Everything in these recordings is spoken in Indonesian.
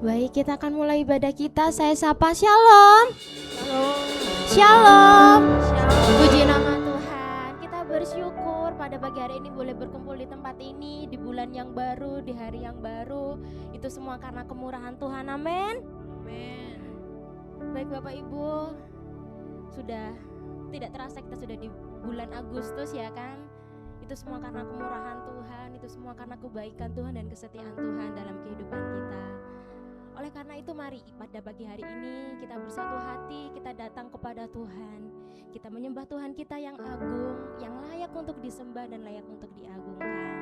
Baik, kita akan mulai ibadah kita. Saya sapa Shalom. Shalom. Shalom. Shalom. Puji nama Tuhan. Kita bersyukur pada pagi hari ini boleh berkumpul di tempat ini, di bulan yang baru, di hari yang baru. Itu semua karena kemurahan Tuhan. Amin. Amin. Baik Bapak Ibu, sudah tidak terasa kita sudah di bulan Agustus ya kan. Itu semua karena kemurahan Tuhan, itu semua karena kebaikan Tuhan dan kesetiaan Tuhan dalam kehidupan kita. Oleh karena itu mari pada pagi hari ini kita bersatu hati, kita datang kepada Tuhan. Kita menyembah Tuhan kita yang agung, yang layak untuk disembah dan layak untuk diagungkan.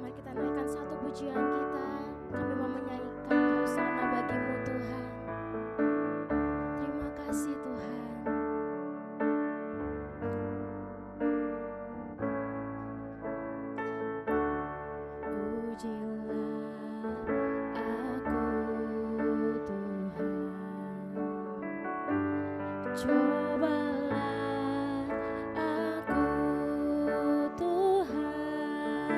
Mari kita naikkan satu pujian kita. Kami mau menyanyikan hosana bagimu Tuhan. Terima kasih Tuhan. Cobalah aku Tuhan,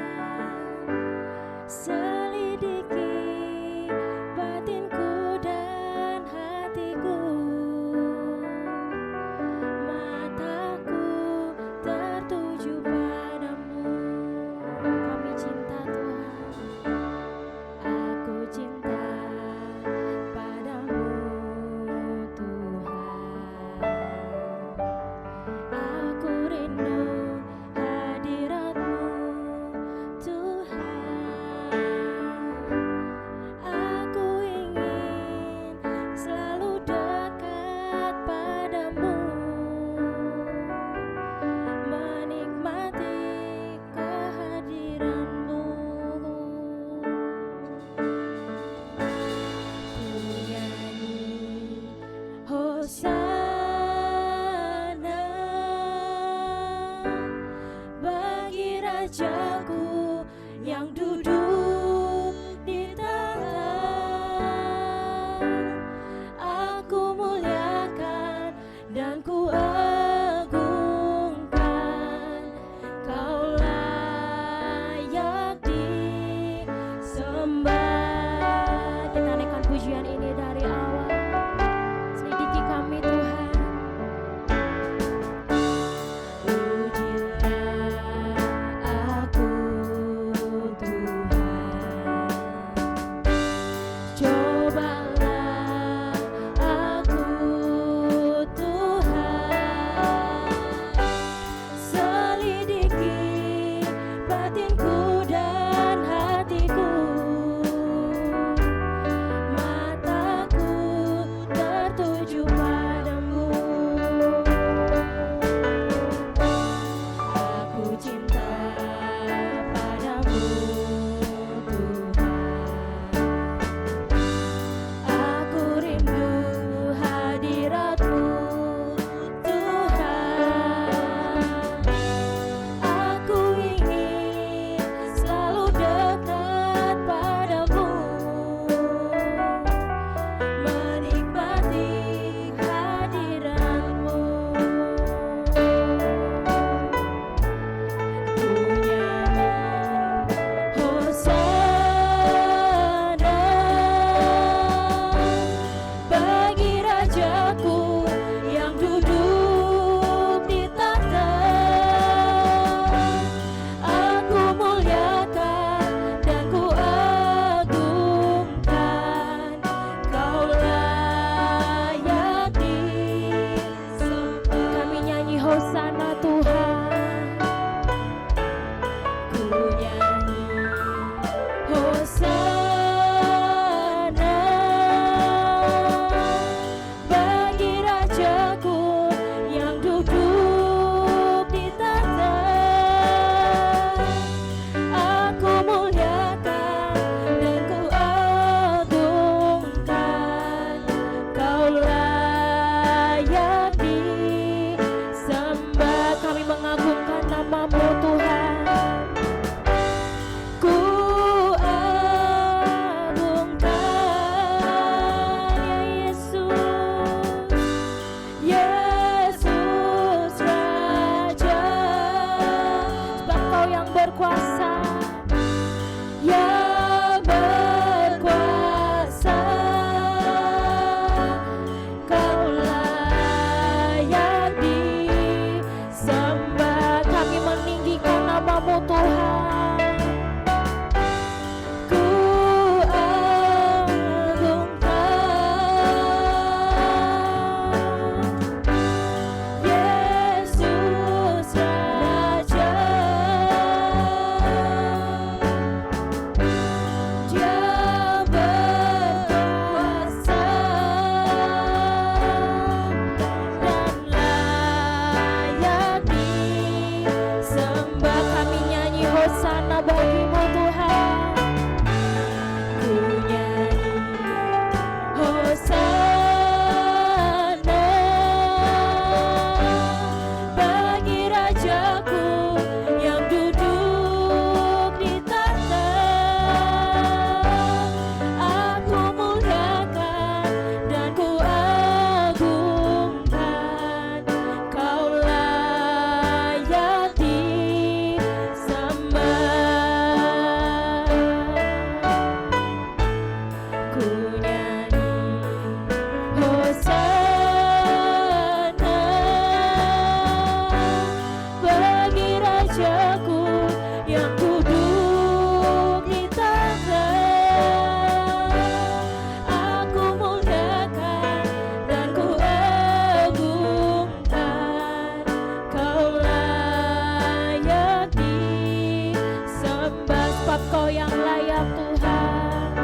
Kau yang layak Tuhan,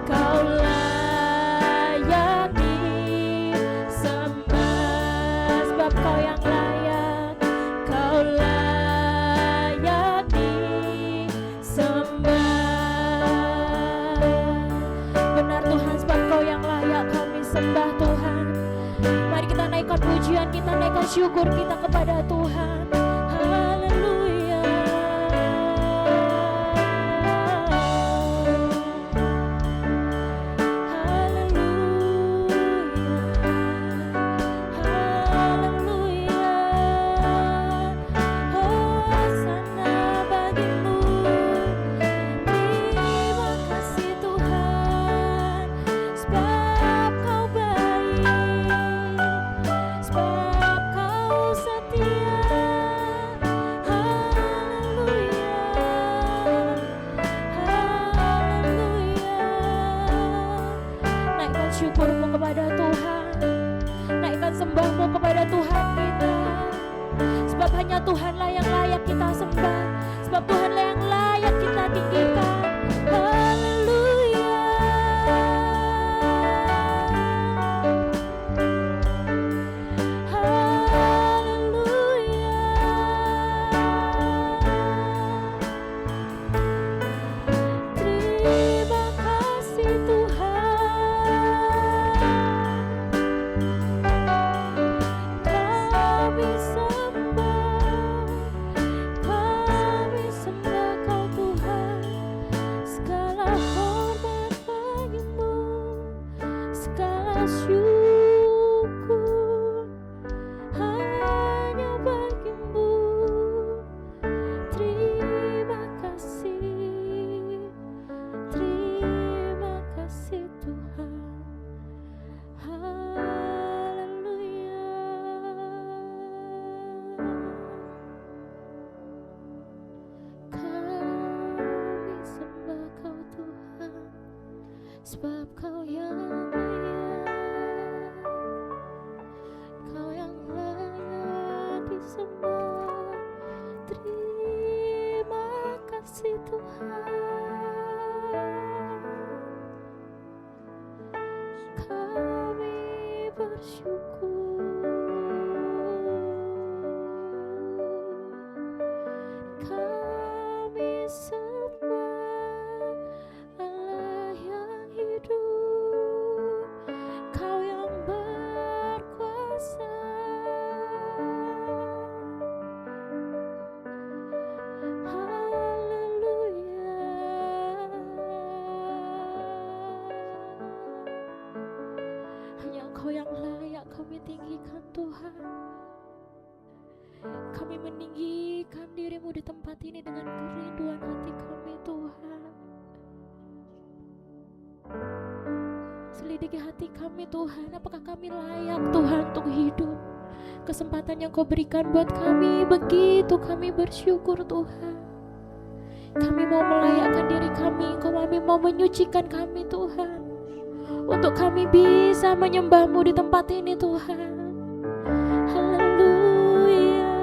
Kau layak disembah. Sebab Kau yang layak, Kau layak disembah. Benar Tuhan, sebab Kau yang layak kami sembah Tuhan. Mari kita naikkan pujian kita, naikkan syukur kita kepada Tuhan. Haleluya. Syukurmu kepada Tuhan, naikkan sembahmu kepada Tuhan kita. Sebab hanya Tuhanlah yang layak kita sembah, sebab Tuhanlah yang layak kita tinggikan. Haleluya. Haleluya. Terima kasih Tuhan. Syukur hanya bagimu. Terima kasih Tuhan. Haleluya. Kami sembah Kau Tuhan, sebab Kau yang terima kasih Tuhan. Kami bersyukur. Kami sembah Allah yang hidup, Kau yang berkuasa. Kami tinggikan Tuhan. Kami meninggikan diri-Mu di tempat ini dengan kerinduan hati kami Tuhan. Selidiki hati kami Tuhan, apakah kami layak Tuhan untuk hidup. Kesempatan yang Kau berikan buat kami, begitu kami bersyukur Tuhan. Kami mau melayakkan diri kami, kami mau menyucikan kami Tuhan, untuk kami bisa menyembah-Mu di tempat ini Tuhan. Haleluya.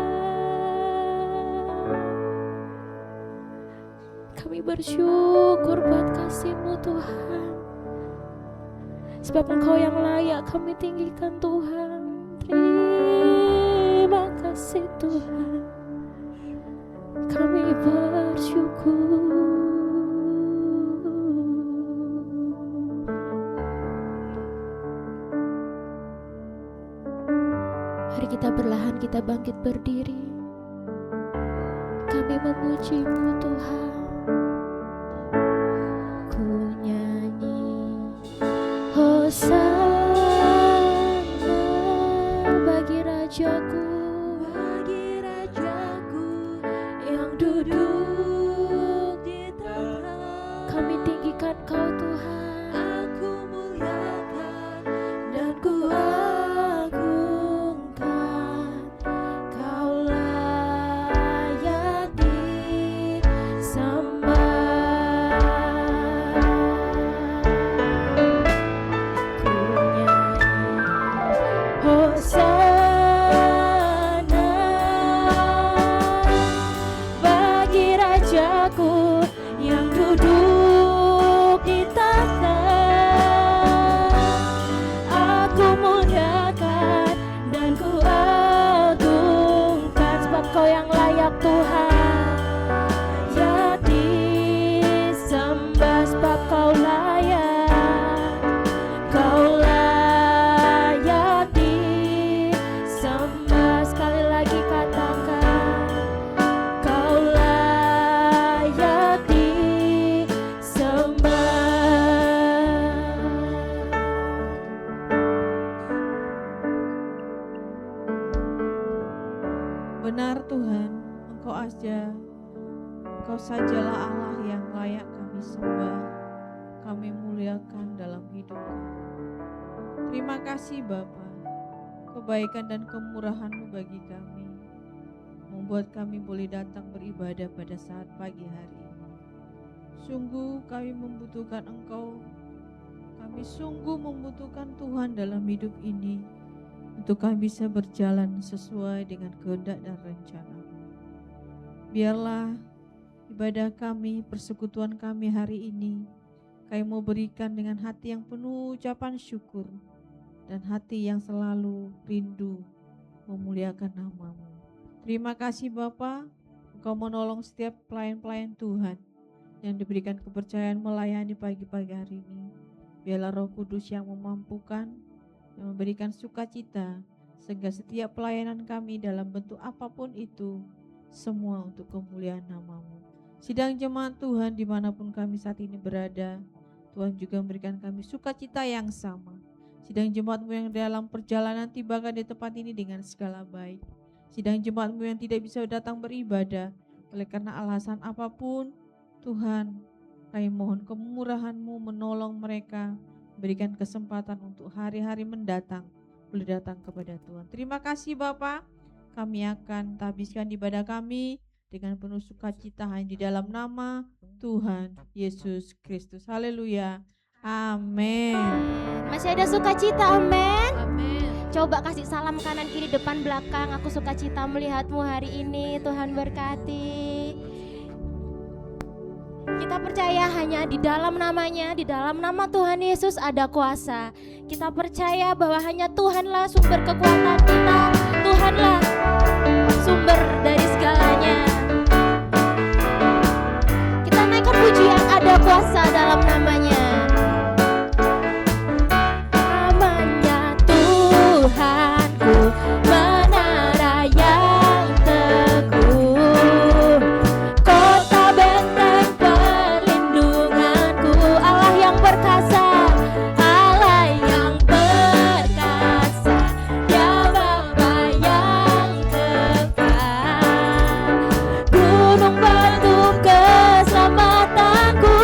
Kami bersyukur buat kasih-Mu Tuhan, sebab Engkau yang layak kami tinggikan Tuhan. Terima kasih Tuhan. Kami bersyukur. Mari kita perlahan kita bangkit berdiri. Kami memuji-Mu Tuhan. Ku nyanyi Hosana bagi Rajaku, yang duduk di tahta. Kami tinggikan Kau Tuhan. Aku muliakan dan ku agungkan. Kau layak disembah. sajalah Allah yang layak kami sembah, kami muliakan dalam hidup kami. Terima kasih Bapa, kebaikan dan kemurahan-Mu bagi kami, membuat kami boleh datang beribadah pada saat pagi hari ini. Sungguh kami membutuhkan Engkau, kami sungguh membutuhkan Tuhan dalam hidup ini, untuk kami bisa berjalan sesuai dengan kehendak dan rencana. Biarlah ibadah kami, persekutuan kami hari ini, kami mau berikan dengan hati yang penuh ucapan syukur dan hati yang selalu rindu memuliakan nama-Mu. Terima kasih Bapa, Engkau menolong setiap pelayan-pelayan Tuhan yang diberikan kepercayaan melayani pagi-pagi hari ini. Biarlah Roh Kudus yang memampukan, yang memberikan sukacita, sehingga setiap pelayanan kami dalam bentuk apapun itu, semua untuk kemuliaan nama-Mu. Sidang jemaat Tuhan dimanapun kami saat ini berada, Tuhan juga memberikan kami sukacita yang sama. Sidang jemaat-Mu yang dalam perjalanan tibakan di tempat ini dengan segala baik. Sidang jemaat-Mu yang tidak bisa datang beribadah oleh karena alasan apapun, Tuhan, kami mohon kemurahan-Mu menolong mereka, berikan kesempatan untuk hari-hari mendatang boleh datang kepada Tuhan. Terima kasih Bapa. Kami akan habiskan ibadah kami dengan penuh sukacita hanya di dalam nama Tuhan Yesus Kristus. Haleluya. Amin. Masih ada sukacita, amin. Amin. Coba kasih salam kanan kiri depan belakang. Aku sukacita melihatmu hari ini. Tuhan berkati. Kita percaya hanya di dalam namanya, di dalam nama Tuhan Yesus ada kuasa. Kita percaya bahwa hanya Tuhanlah sumber kekuatan kita. Tuhanlah sumber dari segalanya. Kita naikkan pujian, ada kuasa dalam namanya. Namanya Tuhanku, menara yang teguh, kota benteng perlindunganku, Allah yang perkasa, Allah yang perkasa, Dia Bapa yang kekal, gunung batu keselamatanku.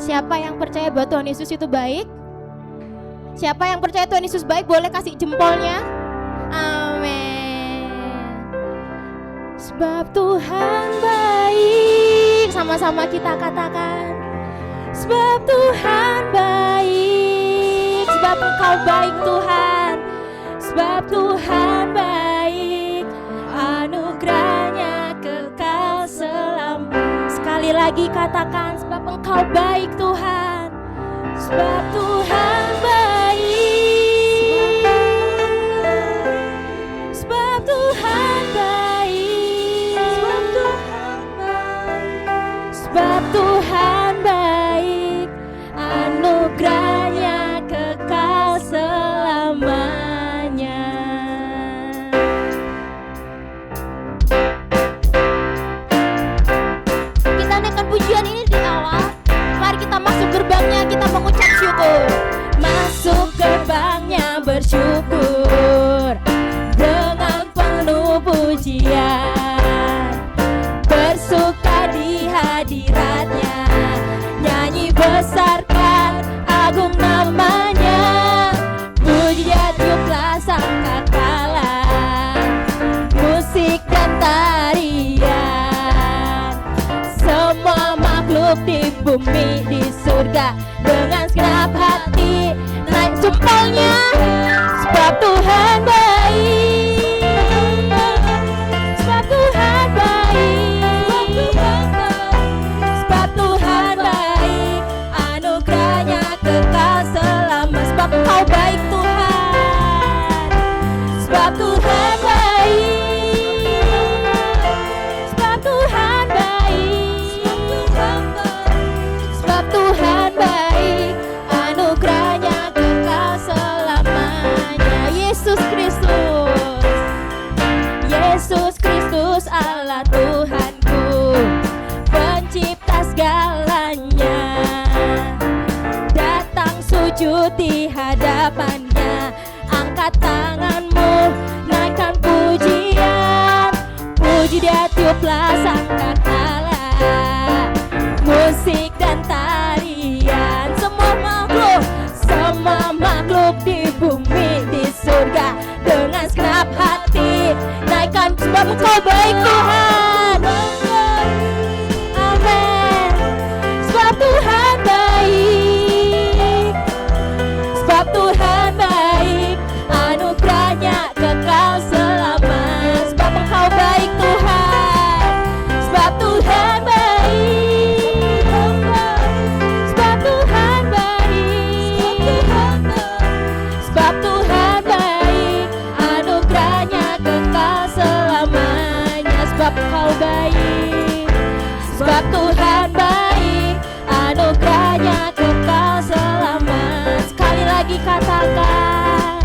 Siapa yang percaya bahwa Tuhan Yesus itu baik? Siapa yang percaya Tuhan Yesus baik boleh kasih jempolnya? Amin. Sebab Tuhan baik. Sama-sama kita katakan. Sebab Tuhan baik. Sebab Engkau baik Tuhan. Sebab Tuhan baik. Anugerahnya kekal selamanya. Sekali lagi katakan, sebab Engkau baik Tuhan. Sebab Tuhan baik. Sebab Tuhan baik. Sebab Tuhan baik. Sebab Tuhan baik. Anugerahnya kekal selamanya. Kita naikkan pujian ini di awal. Mari kita masuk gerbangnya, kita mengucap syukur. Masuk gerbangnya bersyukur dengan penuh pujian, bersuka di hadiratnya, nyanyi besarkan agung namanya, puji dia tiuplah sangkakala, musik dan tarian, semua makhluk di bumi di surga dengan segenap hati naik jempolnya. Sebab Tuhan baik. Sebab Tuhan baik. Sebab Tuhan baik. Anugerahnya kekal selama. Sebab Engkau baik Tuhan. Sebab Tuhan baik. Sebab Tuhan baik. Sebab Tuhan baik. Anugerahnya kekal selamanya. Yesus Kristus, Yesus Kristus Allah Tuhanku, pencipta segalanya, datang sujud di hadapannya, angkat tanganmu, naikkan pujian, puji dia tiuplah sangkakala, musik dan tarian, semua makhluk di bumi di surga dengan segenap hati naikkan. Sebab Engkau baik Tuhan. Amin. Sebab Tuhan baik. Sebab Tuhan baik. Anugerahnya kekal selama. Sebab Engkau baik Tuhan. Sebab Tuhan baik. Sebab Tuhan baik. Sebab Tuhan baik. Anugerahnya kekal selamanya. Sebab Engkau baik. Sebab Tuhan baik. Anugerahnya kekal selamanya. Sekali lagi katakan.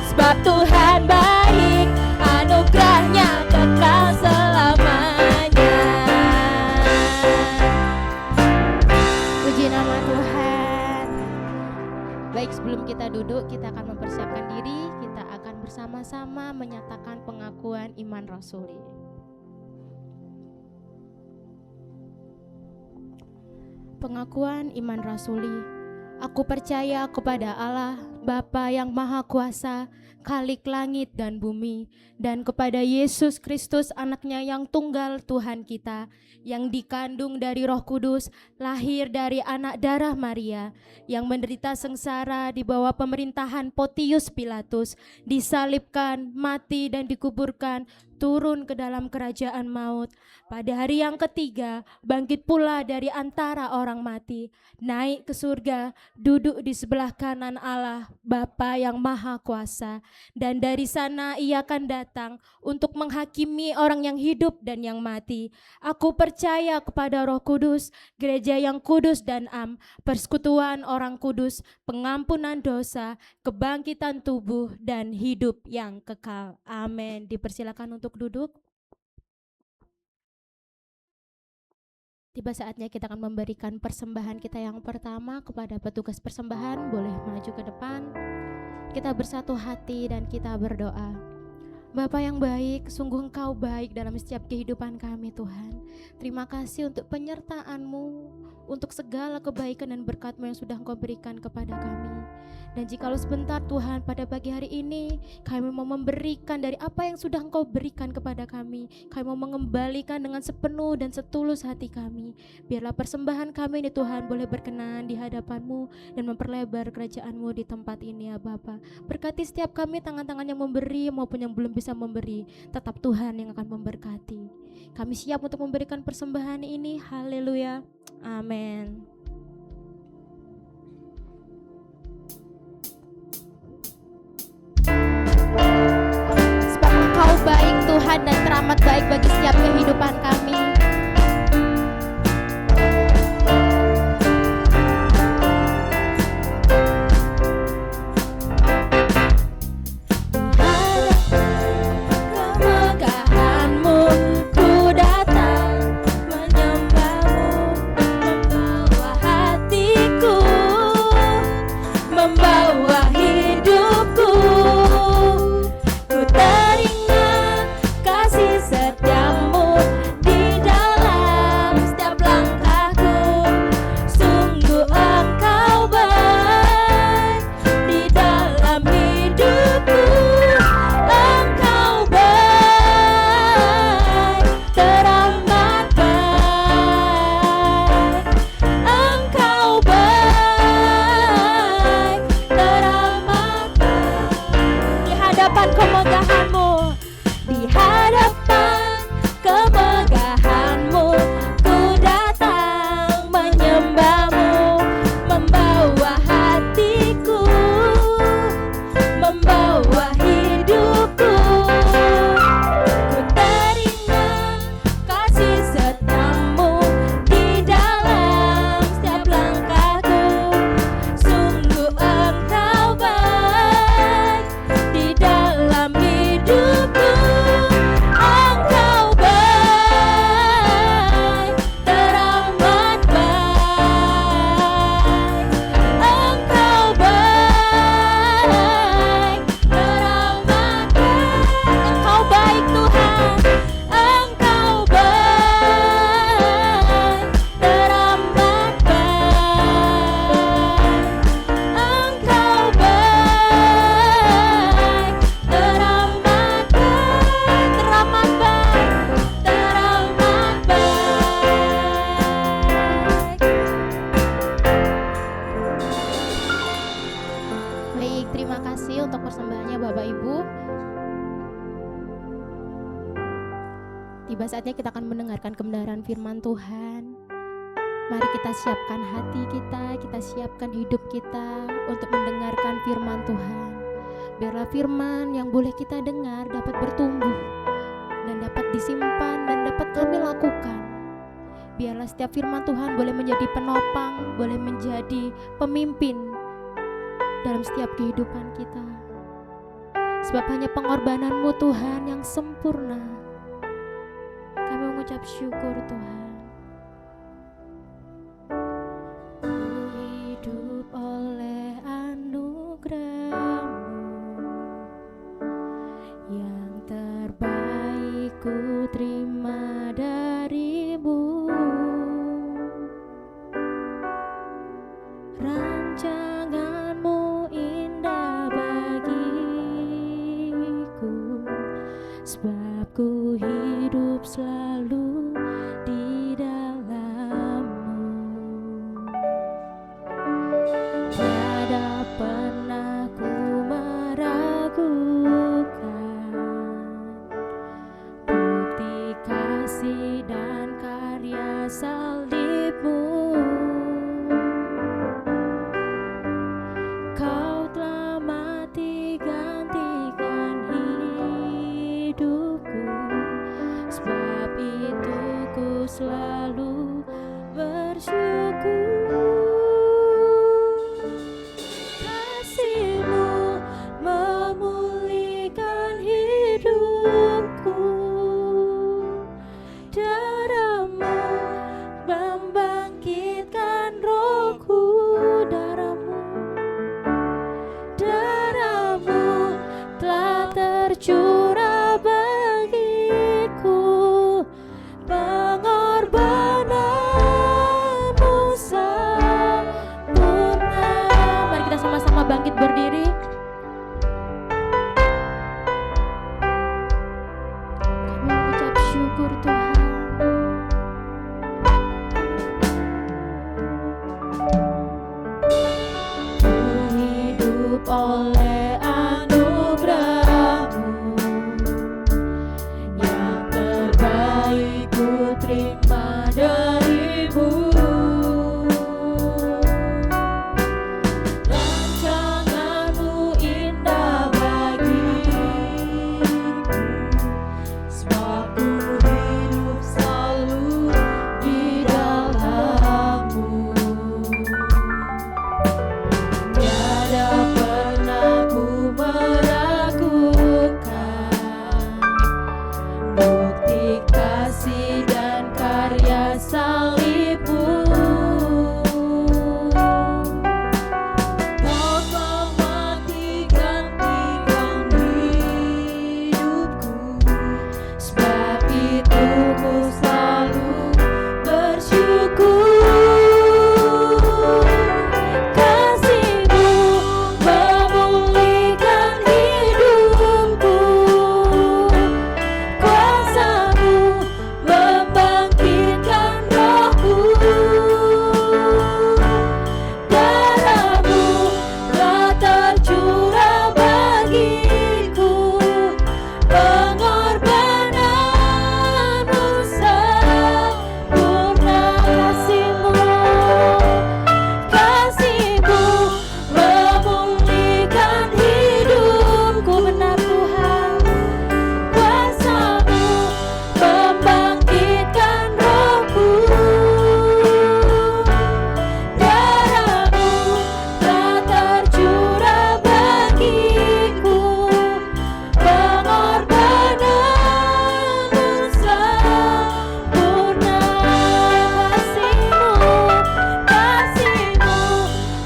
Sebab Tuhan baik. Anugerahnya kekal selamanya. Puji nama Tuhan. Baik, sebelum kita duduk, kita akan mempersiapkan diri. Kita akan bersama-sama menyatakan pengakuan iman rasuli. Pengakuan iman rasuli. Aku percaya kepada Allah, Bapa yang Maha Kuasa, Khalik langit dan bumi, dan kepada Yesus Kristus anaknya yang tunggal Tuhan kita, yang dikandung dari Roh Kudus, lahir dari anak darah Maria, yang menderita sengsara di bawah pemerintahan Pontius Pilatus, disalibkan, mati dan dikuburkan, turun ke dalam kerajaan maut. Pada hari yang ketiga, bangkit pula dari antara orang mati, naik ke surga, duduk di sebelah kanan Allah, Bapa yang Maha Kuasa. Dan dari sana ia akan datang untuk menghakimi orang yang hidup dan yang mati. Aku percaya kepada Roh Kudus, gereja yang kudus dan am, persekutuan orang kudus, pengampunan dosa, kebangkitan tubuh dan hidup yang kekal. Amin. Dipersilakan untuk duduk. Tiba saatnya kita akan memberikan persembahan kita yang pertama kepada petugas persembahan. Boleh maju ke depan. Kita bersatu hati dan kita berdoa. Bapa yang baik, sungguh Engkau baik dalam setiap kehidupan kami Tuhan. Terima kasih untuk penyertaan-Mu, untuk segala kebaikan dan berkat-Mu yang sudah Engkau berikan kepada kami. Dan jikalau sebentar Tuhan, pada pagi hari ini kami mau memberikan dari apa yang sudah Engkau berikan kepada kami. Kami mau mengembalikan dengan sepenuh dan setulus hati kami. Biarlah persembahan kami ini Tuhan boleh berkenan di hadapan-Mu dan memperlebar kerajaan-Mu di tempat ini ya Bapa. Berkati setiap kami, tangan-tangan yang memberi maupun yang belum bisa memberi, tetap Tuhan yang akan memberkati. Kami siap untuk memberikan persembahan ini. Haleluya. Amin. Sebab Engkau baik Tuhan dan teramat baik bagi setiap kehidupan kami. Tiba saatnya kita akan mendengarkan kebenaran firman Tuhan. Mari kita siapkan hati kita siapkan hidup kita untuk mendengarkan firman Tuhan. Biarlah firman yang boleh kita dengar dapat bertumbuh dan dapat disimpan dan dapat kami lakukan. Biarlah setiap firman Tuhan boleh menjadi penopang, boleh menjadi pemimpin dalam setiap kehidupan kita. Sebab hanya pengorbanan-Mu Tuhan yang sempurna. Kami mengucap syukur Tuhan. Ku hidup oleh anugerah-Mu, yang terbaik ku terima dari-Mu. Rancangan-Mu indah bagiku, sebab ku hidup selalu di oleh anugerah-Mu. Yang terbaik ku terima dari-Mu. Rancangan-Mu indah bagiku, sebab ku hidup selalu di dalam-Mu. Tiada pernah ku meragukan bukti kasih dan karya salib-Mu. Kau telah mati gantikan hidupku, sebab itu ku selalu bersyukur. Kasih-Mu memulihkan hidupku, kuasa-Mu membangkitkan rohku. Darah-Mu telah tercurah bagiku, pengorbanan-Mu sempurna. Kasih-Mu, kasih-Mu memulihkan hidupku, benar Tuhan. Kuasa-Mu membangkitkan rohku. Darah-Mu telah tercurah bagiku, pengorbanan-Mu sempurna. Kasih-Mu, kasih-Mu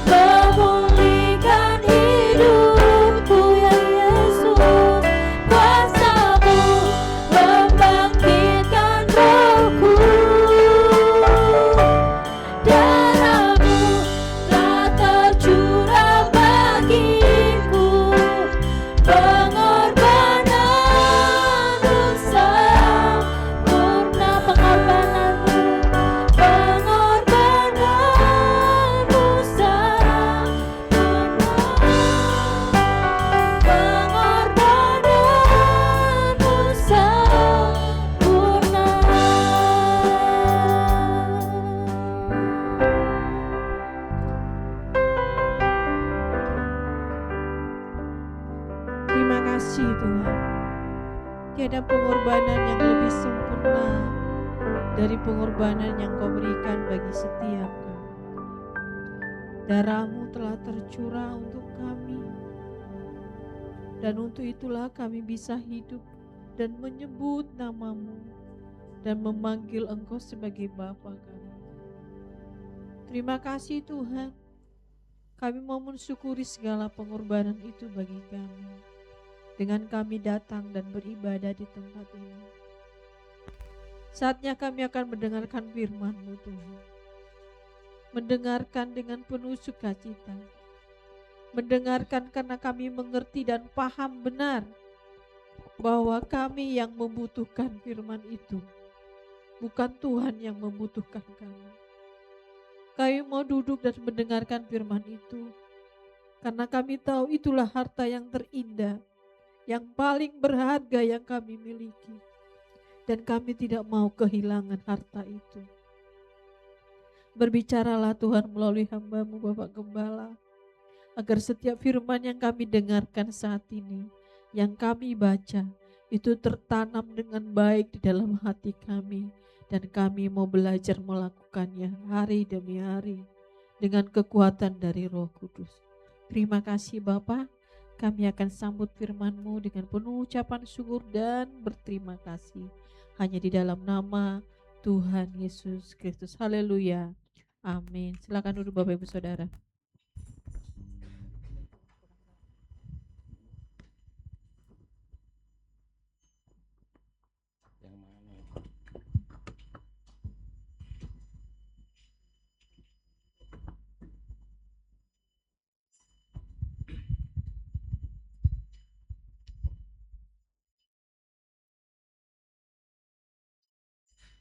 memulihkan hidupku, ya Yesus. Kuasa-Mu membangkitkan rohku. Darah-Mu telah tercurah bagiku, pengorbanan-Mu sempurna. Pengorbanan-Mu, pengorbanan-Mu sempurna. Pengorbanan-Mu sempurna. Terima kasih Tuhan. Tiada pengorbanan yang lebih sempurna dari pengorbanan yang Kau berikan bagi setiap kami. Darah-Mu telah tercurah untuk kami, dan untuk itulah kami bisa hidup dan menyebut nama-Mu dan memanggil Engkau sebagai Bapa kami. Terima kasih Tuhan. Kami mau mensyukuri segala pengorbanan itu bagi kami. Dengan kami datang dan beribadah di tempat ini, saatnya kami akan mendengarkan firman-Mu Tuhan. Mendengarkan dengan penuh sukacita. Mendengarkan karena kami mengerti dan paham benar bahwa kami yang membutuhkan firman itu, bukan Tuhan yang membutuhkan kami. Kami mau duduk dan mendengarkan firman itu karena kami tahu itulah harta yang terindah, yang paling berharga yang kami miliki, dan kami tidak mau kehilangan harta itu. Berbicaralah Tuhan melalui hamba-Mu Bapak Gembala, agar setiap firman yang kami dengarkan saat ini, yang kami baca, itu tertanam dengan baik di dalam hati kami, dan kami mau belajar melakukannya hari demi hari dengan kekuatan dari Roh Kudus. Terima kasih Bapa. Kami akan sambut firman-Mu dengan penuh ucapan syukur dan berterima kasih. Hanya di dalam nama Tuhan Yesus Kristus. Haleluya. Amin. Silakan duduk Bapak Ibu Saudara.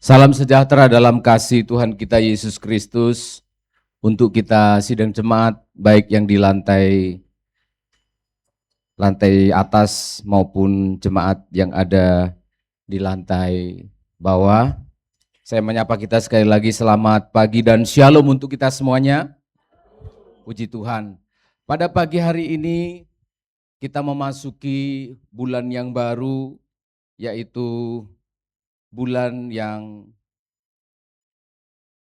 Salam sejahtera dalam kasih Tuhan kita Yesus Kristus untuk kita sidang jemaat baik yang di lantai lantai atas maupun jemaat yang ada di lantai bawah. Saya menyapa kita sekali lagi, selamat pagi dan shalom untuk kita semuanya. Puji Tuhan. Pada pagi hari ini kita memasuki bulan yang baru, yaitu bulan yang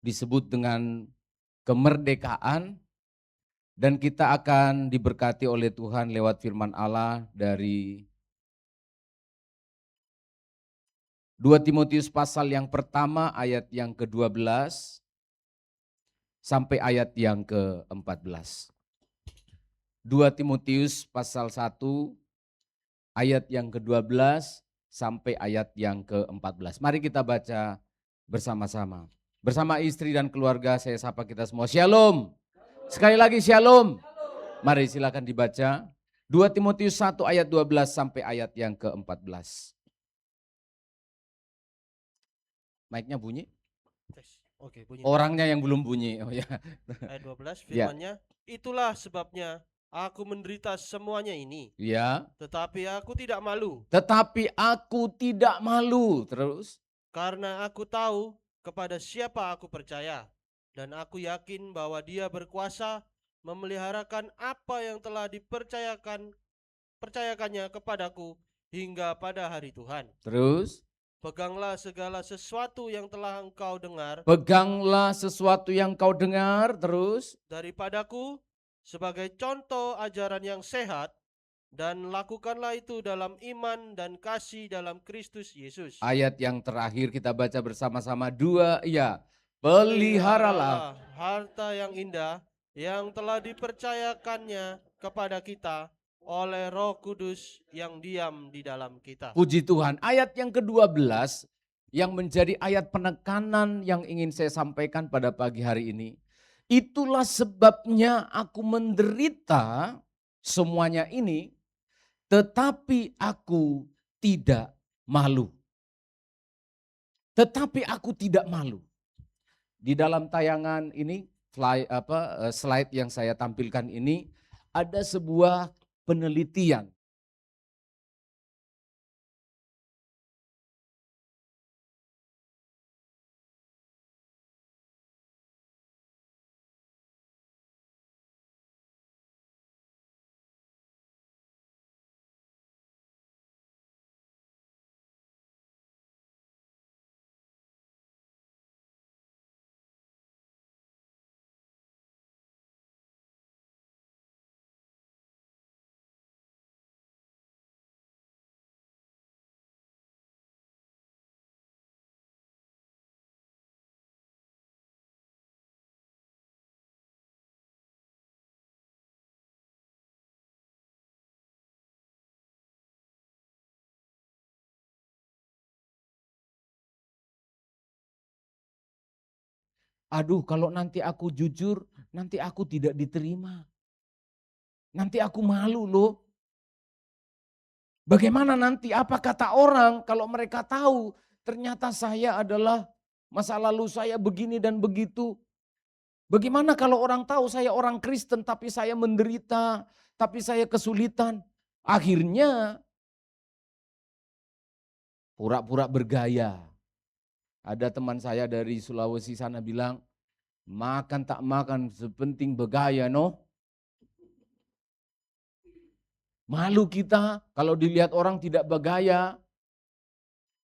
disebut dengan kemerdekaan, dan kita akan diberkati oleh Tuhan lewat firman Allah dari 2 Timotius pasal yang pertama ayat yang ke-12 sampai ayat yang ke-14. 2 Timotius pasal 1 ayat yang ke-12 sampai ayat yang ke-14. Mari kita baca bersama-sama. Bersama istri dan keluarga saya sapa kita semua. Shalom. Sekali lagi shalom. Mari silakan dibaca. 2 Timotius 1 ayat 12 sampai ayat yang ke-14. Mic-nya bunyi? Oke, bunyi. Orangnya yang belum bunyi. Oh ya. Ayat 12 firman-Nya, itulah sebabnya aku menderita semuanya ini, Ya. tetapi aku tidak malu, Tetapi aku tidak malu. Terus. karena aku tahu kepada siapa aku percaya, dan aku yakin bahwa Dia berkuasa memeliharakan apa yang telah percayakannya kepadaku hingga pada hari Tuhan. Terus. Peganglah segala sesuatu yang telah engkau dengar Peganglah sesuatu yang kau dengar. Terus. daripadaku sebagai contoh ajaran yang sehat, dan lakukanlah itu dalam iman dan kasih dalam Kristus Yesus. Ayat yang terakhir kita baca bersama-sama. 2, ya. Peliharalah harta yang indah yang telah dipercayakannya kepada kita oleh Roh Kudus yang diam di dalam kita. Puji Tuhan. Ayat yang ke-12 yang menjadi ayat penekanan yang ingin saya sampaikan pada pagi hari ini. Itulah sebabnya aku menderita semuanya ini, tetapi aku tidak malu. Tetapi aku tidak malu. Di dalam tayangan ini, slide yang saya tampilkan ini, ada sebuah penelitian. Aduh, kalau nanti aku jujur, nanti aku tidak diterima. Nanti aku malu loh. Bagaimana nanti, apa kata orang kalau mereka tahu ternyata saya adalah masa lalu saya begini dan begitu. Bagaimana kalau orang tahu saya orang Kristen tapi saya menderita, tapi saya kesulitan. Akhirnya pura-pura bergaya. Ada teman saya dari Sulawesi sana bilang, makan tak makan sepenting bergaya no. Malu kita kalau dilihat orang tidak bergaya,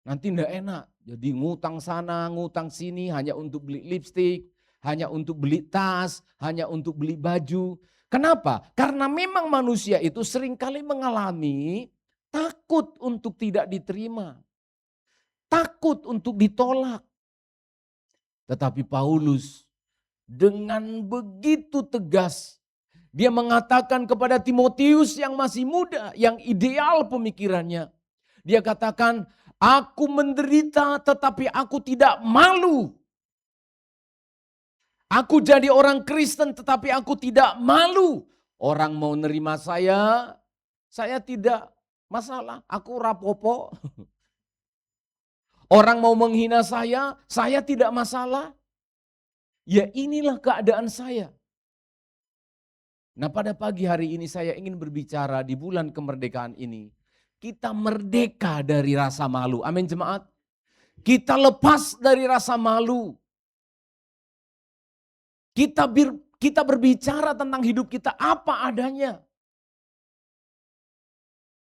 nanti enggak enak. Jadi ngutang sana, ngutang sini hanya untuk beli lipstik, hanya untuk beli tas, hanya untuk beli baju. Kenapa? Karena memang manusia itu seringkali mengalami takut untuk tidak diterima. Takut untuk ditolak. Tetapi Paulus dengan begitu tegas, dia mengatakan kepada Timotius yang masih muda, yang ideal pemikirannya. Dia katakan, aku menderita tetapi aku tidak malu. Aku jadi orang Kristen tetapi aku tidak malu. Orang mau nerima saya tidak masalah. Aku rapopo. Orang mau menghina saya tidak masalah. Ya inilah keadaan saya. Nah, pada pagi hari ini saya ingin berbicara di bulan kemerdekaan ini. Kita merdeka dari rasa malu. Amin jemaat. Kita lepas dari rasa malu. Kita berbicara tentang hidup kita apa adanya.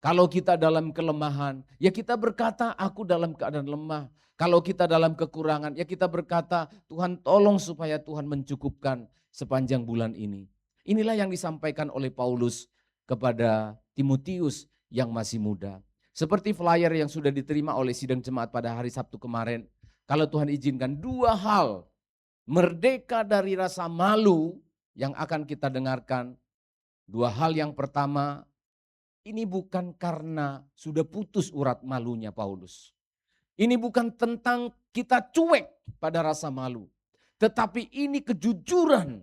Kalau kita dalam kelemahan, ya kita berkata, aku dalam keadaan lemah. Kalau kita dalam kekurangan, ya kita berkata, Tuhan tolong supaya Tuhan mencukupkan sepanjang bulan ini. Inilah yang disampaikan oleh Paulus kepada Timotius yang masih muda. Seperti flyer yang sudah diterima oleh sidang jemaat pada hari Sabtu kemarin. Kalau Tuhan izinkan, 2 hal merdeka dari rasa malu yang akan kita dengarkan. 2 hal yang pertama, ini bukan karena sudah putus urat malunya Paulus. Ini bukan tentang kita cuek pada rasa malu. Tetapi ini kejujuran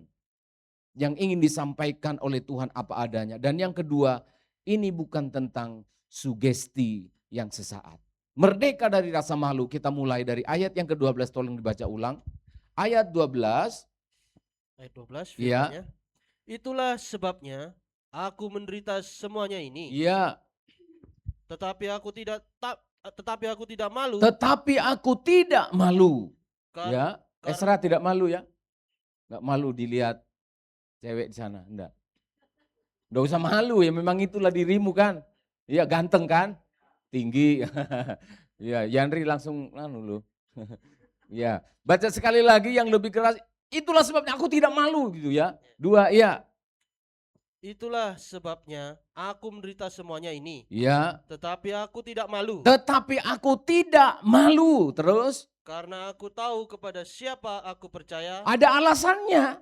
yang ingin disampaikan oleh Tuhan apa adanya. Dan yang kedua, ini bukan tentang sugesti yang sesaat. Merdeka dari rasa malu, kita mulai dari ayat yang ke-12, tolong dibaca ulang. Ayat 12. Ayat 12 Iya. firman-Nya. Itulah sebabnya aku menderita semuanya ini. Iya. Tetapi aku tidak malu. Tetapi aku tidak malu. Kar- Ya, kar- Esra tidak malu ya? Enggak malu dilihat cewek di sana, enggak. Enggak usah malu ya, memang itulah dirimu kan. Iya, ganteng kan? Tinggi. Iya, Yandri langsung lu. Ya, baca sekali lagi yang lebih keras. Itulah sebabnya aku tidak malu gitu ya. 2, iya. Itulah sebabnya aku menderita semuanya ini. Iya. Tetapi aku tidak malu. Tetapi aku tidak malu. Terus? Karena aku tahu kepada siapa aku percaya. Ada alasannya.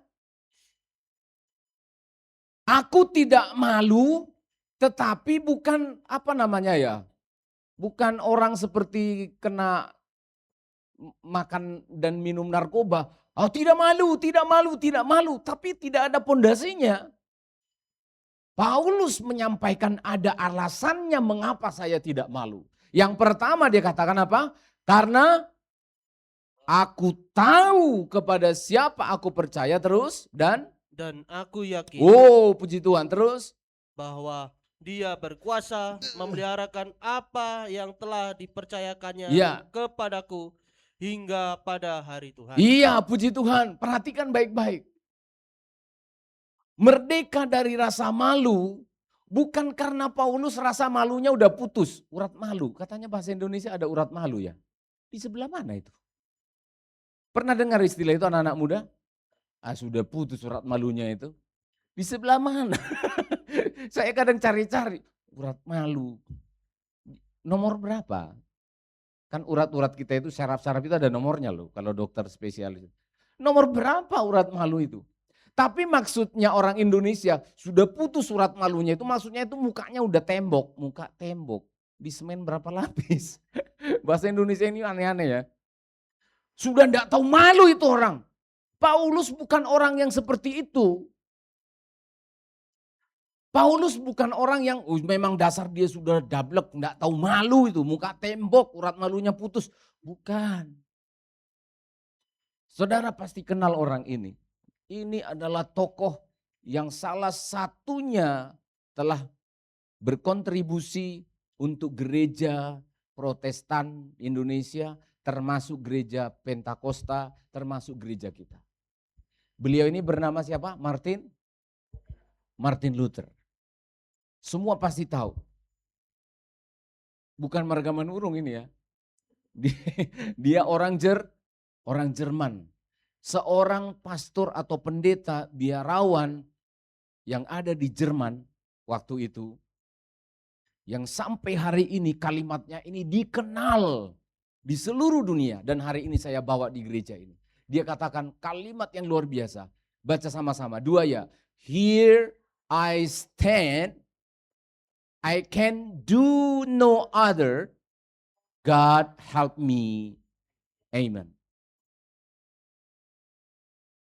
Aku tidak malu, tetapi bukan bukan orang seperti kena makan dan minum narkoba. Oh, tidak malu. Tapi tidak ada pondasinya. Paulus menyampaikan ada alasannya mengapa saya tidak malu. Yang pertama dia katakan apa? Karena aku tahu kepada siapa aku percaya terus dan aku yakin puji Tuhan terus bahwa Dia berkuasa memeliharakan apa yang telah dipercayakannya Iya. kepadaku hingga pada hari Tuhan. Iya, puji Tuhan. Perhatikan baik-baik. Merdeka dari rasa malu bukan karena Paulus rasa malunya udah putus. Urat malu, katanya bahasa Indonesia ada urat malu ya. Di sebelah mana itu? Pernah dengar istilah itu anak-anak muda? Sudah putus urat malunya itu. Di sebelah mana? Saya kadang cari-cari urat malu. Nomor berapa? Kan urat-urat kita itu, syaraf-syaraf itu ada nomornya loh kalau dokter spesialis. Nomor berapa urat malu itu? Tapi maksudnya orang Indonesia sudah putus urat malunya itu, maksudnya itu mukanya udah tembok, muka tembok. Di semen berapa lapis? Bahasa Indonesia ini aneh-aneh ya. Sudah enggak tahu malu itu orang. Paulus bukan orang yang seperti itu. Paulus bukan orang yang memang dasar dia sudah dablek, enggak tahu malu itu, muka tembok, urat malunya putus. Bukan. Saudara pasti kenal orang ini. Ini adalah tokoh yang salah satunya telah berkontribusi untuk gereja Protestan Indonesia, termasuk gereja Pentakosta, termasuk gereja kita. Beliau ini bernama siapa? Martin Luther. Semua pasti tahu. Bukan Margaman Urung ini ya. Dia orang Jerman. Seorang pastor atau pendeta biarawan yang ada di Jerman waktu itu, yang sampai hari ini kalimatnya ini dikenal di seluruh dunia, dan hari ini saya bawa di gereja ini. Dia katakan kalimat yang luar biasa. Baca sama-sama, 2 ya. Here I stand, I can do no other, God help me, amen.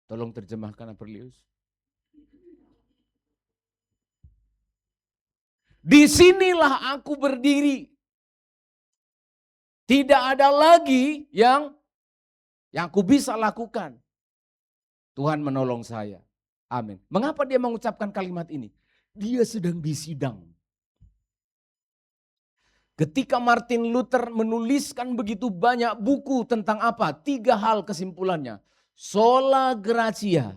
Tolong terjemahkan Aperlius. Disinilah aku berdiri. Tidak ada lagi yang aku bisa lakukan. Tuhan menolong saya. Amin. Mengapa dia mengucapkan kalimat ini? Dia sedang disidang. Ketika Martin Luther menuliskan begitu banyak buku tentang apa? 3 hal kesimpulannya. Sola gratia,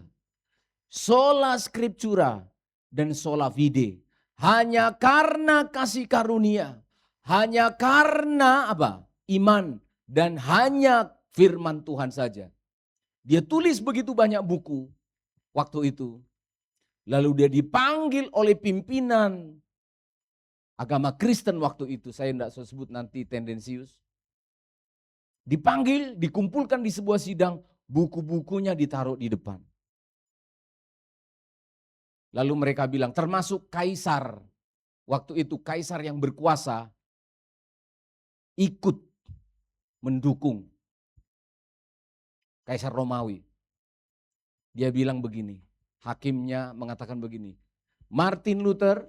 sola scriptura, dan sola fide. Hanya karena kasih karunia, hanya karena apa? Iman, dan hanya firman Tuhan saja. Dia tulis begitu banyak buku waktu itu. Lalu dia dipanggil oleh pimpinan agama Kristen waktu itu, saya tidak sebut nanti tendensius. Dipanggil, dikumpulkan di sebuah sidang, buku-bukunya ditaruh di depan. Lalu mereka bilang, termasuk kaisar, waktu itu kaisar yang berkuasa, ikut mendukung kaisar Romawi. Dia bilang begini, hakimnya mengatakan begini, Martin Luther,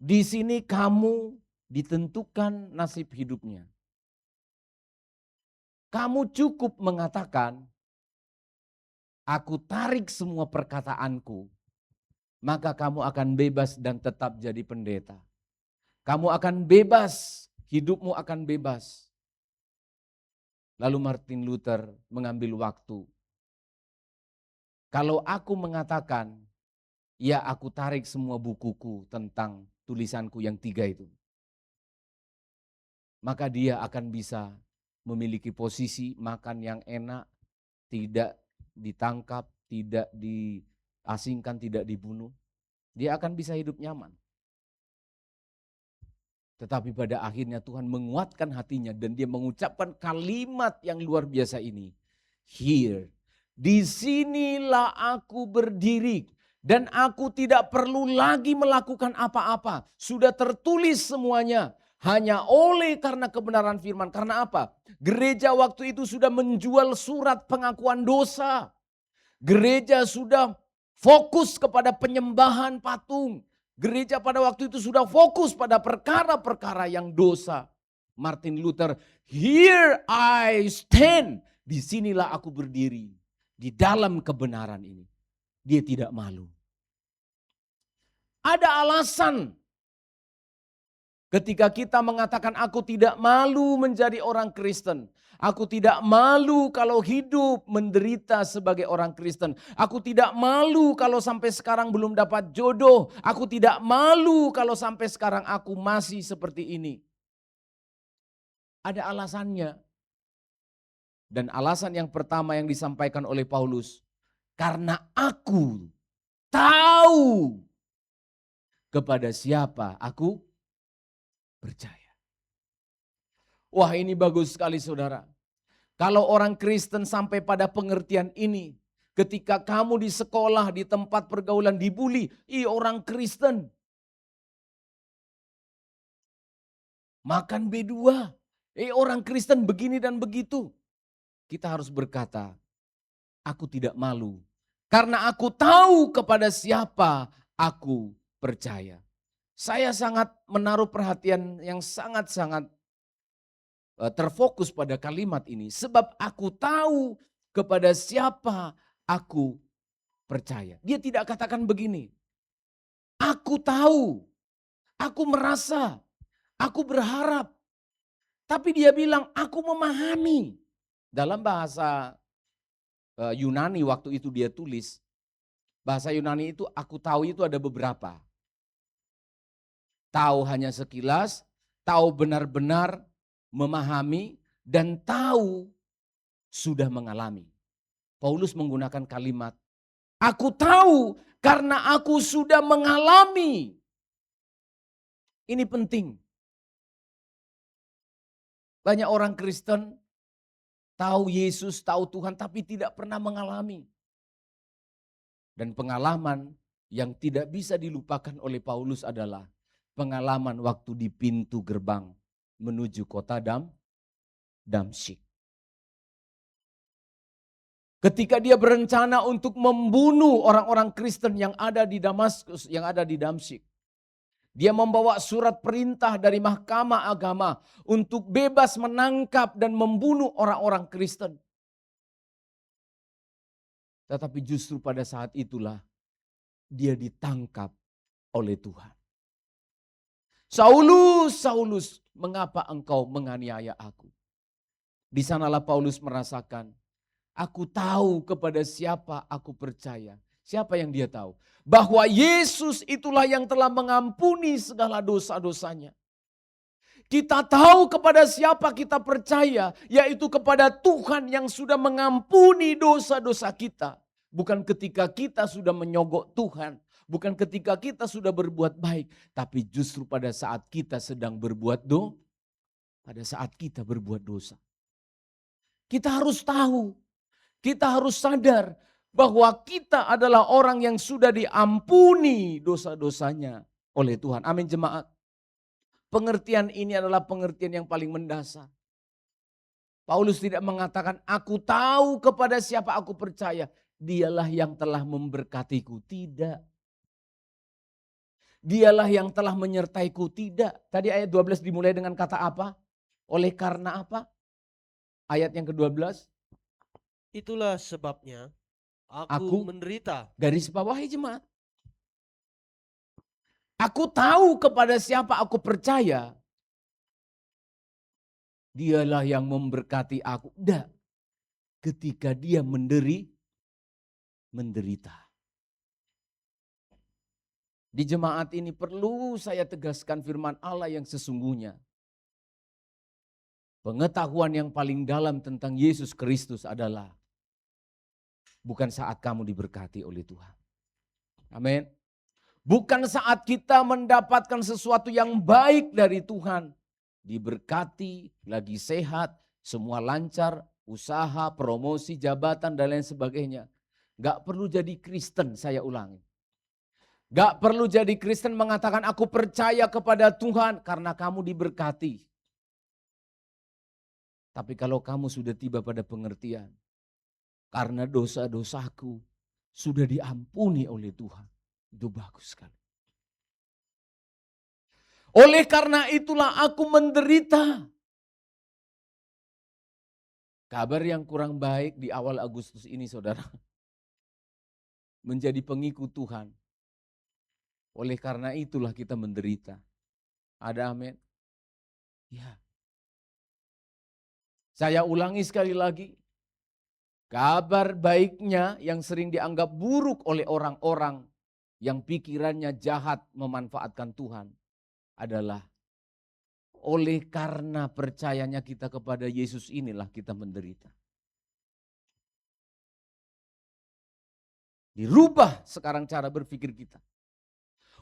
di sini kamu ditentukan nasib hidupnya. Kamu cukup mengatakan, aku tarik semua perkataanku, maka kamu akan bebas dan tetap jadi pendeta. Kamu akan bebas, hidupmu akan bebas. Lalu Martin Luther mengambil waktu. Kalau aku mengatakan, ya aku tarik semua bukuku tentang tulisanku yang 3 itu. Maka dia akan bisa memiliki posisi makan yang enak, tidak ditangkap, tidak diasingkan, tidak dibunuh. Dia akan bisa hidup nyaman. Tetapi pada akhirnya Tuhan menguatkan hatinya dan dia mengucapkan kalimat yang luar biasa ini. Here, disinilah aku berdiri. Dan aku tidak perlu lagi melakukan apa-apa. Sudah tertulis semuanya. Hanya oleh karena kebenaran firman. Karena apa? Gereja waktu itu sudah menjual surat pengakuan dosa. Gereja sudah fokus kepada penyembahan patung. Gereja pada waktu itu sudah fokus pada perkara-perkara yang dosa. Martin Luther, here I stand. Disinilah aku berdiri. Di dalam kebenaran ini. Dia tidak malu. Ada alasan ketika kita mengatakan aku tidak malu menjadi orang Kristen. Aku tidak malu kalau hidup menderita sebagai orang Kristen. Aku tidak malu kalau sampai sekarang belum dapat jodoh. Aku tidak malu kalau sampai sekarang aku masih seperti ini. Ada alasannya. Dan alasan yang pertama yang disampaikan oleh Paulus. Karena aku tahu kepada siapa aku percaya. Wah, ini bagus sekali saudara. Kalau orang Kristen sampai pada pengertian ini, ketika kamu di sekolah, di tempat pergaulan dibully, orang Kristen makan B2, orang Kristen begini dan begitu. Kita harus berkata, aku tidak malu. Karena aku tahu kepada siapa aku percaya. Saya sangat menaruh perhatian yang sangat-sangat terfokus pada kalimat ini. Sebab aku tahu kepada siapa aku percaya. Dia tidak katakan begini. Aku tahu, aku merasa, aku berharap. Tapi dia bilang aku memahami. Dalam bahasa Yunani waktu itu dia tulis. Bahasa Yunani itu aku tahu itu ada beberapa. Tahu hanya sekilas, tahu benar-benar memahami, dan tahu sudah mengalami. Paulus menggunakan kalimat, aku tahu karena aku sudah mengalami. Ini penting. Banyak orang Kristen tahu Yesus, tahu Tuhan, tapi tidak pernah mengalami. Dan pengalaman yang tidak bisa dilupakan oleh Paulus adalah pengalaman waktu di pintu gerbang menuju kota Damsyik. Ketika dia berencana untuk membunuh orang-orang Kristen yang ada di Damaskus, yang ada di Damsyik. Dia membawa surat perintah dari mahkamah agama untuk bebas menangkap dan membunuh orang-orang Kristen. Tetapi justru pada saat itulah dia ditangkap oleh Tuhan. Saulus, Saulus, mengapa engkau menganiaya aku? Di sanalah Paulus merasakan, aku tahu kepada siapa aku percaya. Siapa yang dia tahu? Bahwa Yesus itulah yang telah mengampuni segala dosa-dosanya. Kita tahu kepada siapa kita percaya, yaitu kepada Tuhan yang sudah mengampuni dosa-dosa kita. Bukan ketika kita sudah menyogok Tuhan, bukan ketika kita sudah berbuat baik, tapi justru pada saat kita sedang berbuat pada saat kita berbuat dosa. Kita harus tahu, kita harus sadar bahwa kita adalah orang yang sudah diampuni dosa-dosanya oleh Tuhan. Amin jemaat. Pengertian ini adalah pengertian yang paling mendasar. Paulus tidak mengatakan, aku tahu kepada siapa aku percaya. Dialah yang telah memberkatiku. Tidak. Dialah yang telah menyertaiku. Tidak. Tadi ayat 12 dimulai dengan kata apa? Oleh karena apa? Ayat yang ke-12. Itulah sebabnya aku Aku menderita. Garis bawahi jemaat. Aku tahu kepada siapa aku percaya. Dialah yang memberkati aku. Tidak. Ketika dia menderita. Di jemaat ini perlu saya tegaskan firman Allah yang sesungguhnya. Pengetahuan yang paling dalam tentang Yesus Kristus adalah bukan saat kamu diberkati oleh Tuhan. Amin. Bukan saat kita mendapatkan sesuatu yang baik dari Tuhan. Diberkati, lagi sehat, semua lancar, usaha, promosi, jabatan, dan lain sebagainya. Gak perlu jadi Kristen, saya ulangi. Gak perlu jadi Kristen mengatakan aku percaya kepada Tuhan karena kamu diberkati. Tapi kalau kamu sudah tiba pada pengertian, karena dosa-dosaku sudah diampuni oleh Tuhan, itu bagus sekali. Oleh karena itulah aku menderita. Kabar yang kurang baik di awal Agustus ini saudara. Menjadi pengikut Tuhan. Oleh karena itulah kita menderita. Ada amin? Ya. Saya ulangi sekali lagi. Kabar baiknya yang sering dianggap buruk oleh orang-orang yang pikirannya jahat memanfaatkan Tuhan adalah oleh karena percayanya kita kepada Yesus inilah kita menderita. Dirubah sekarang cara berpikir kita.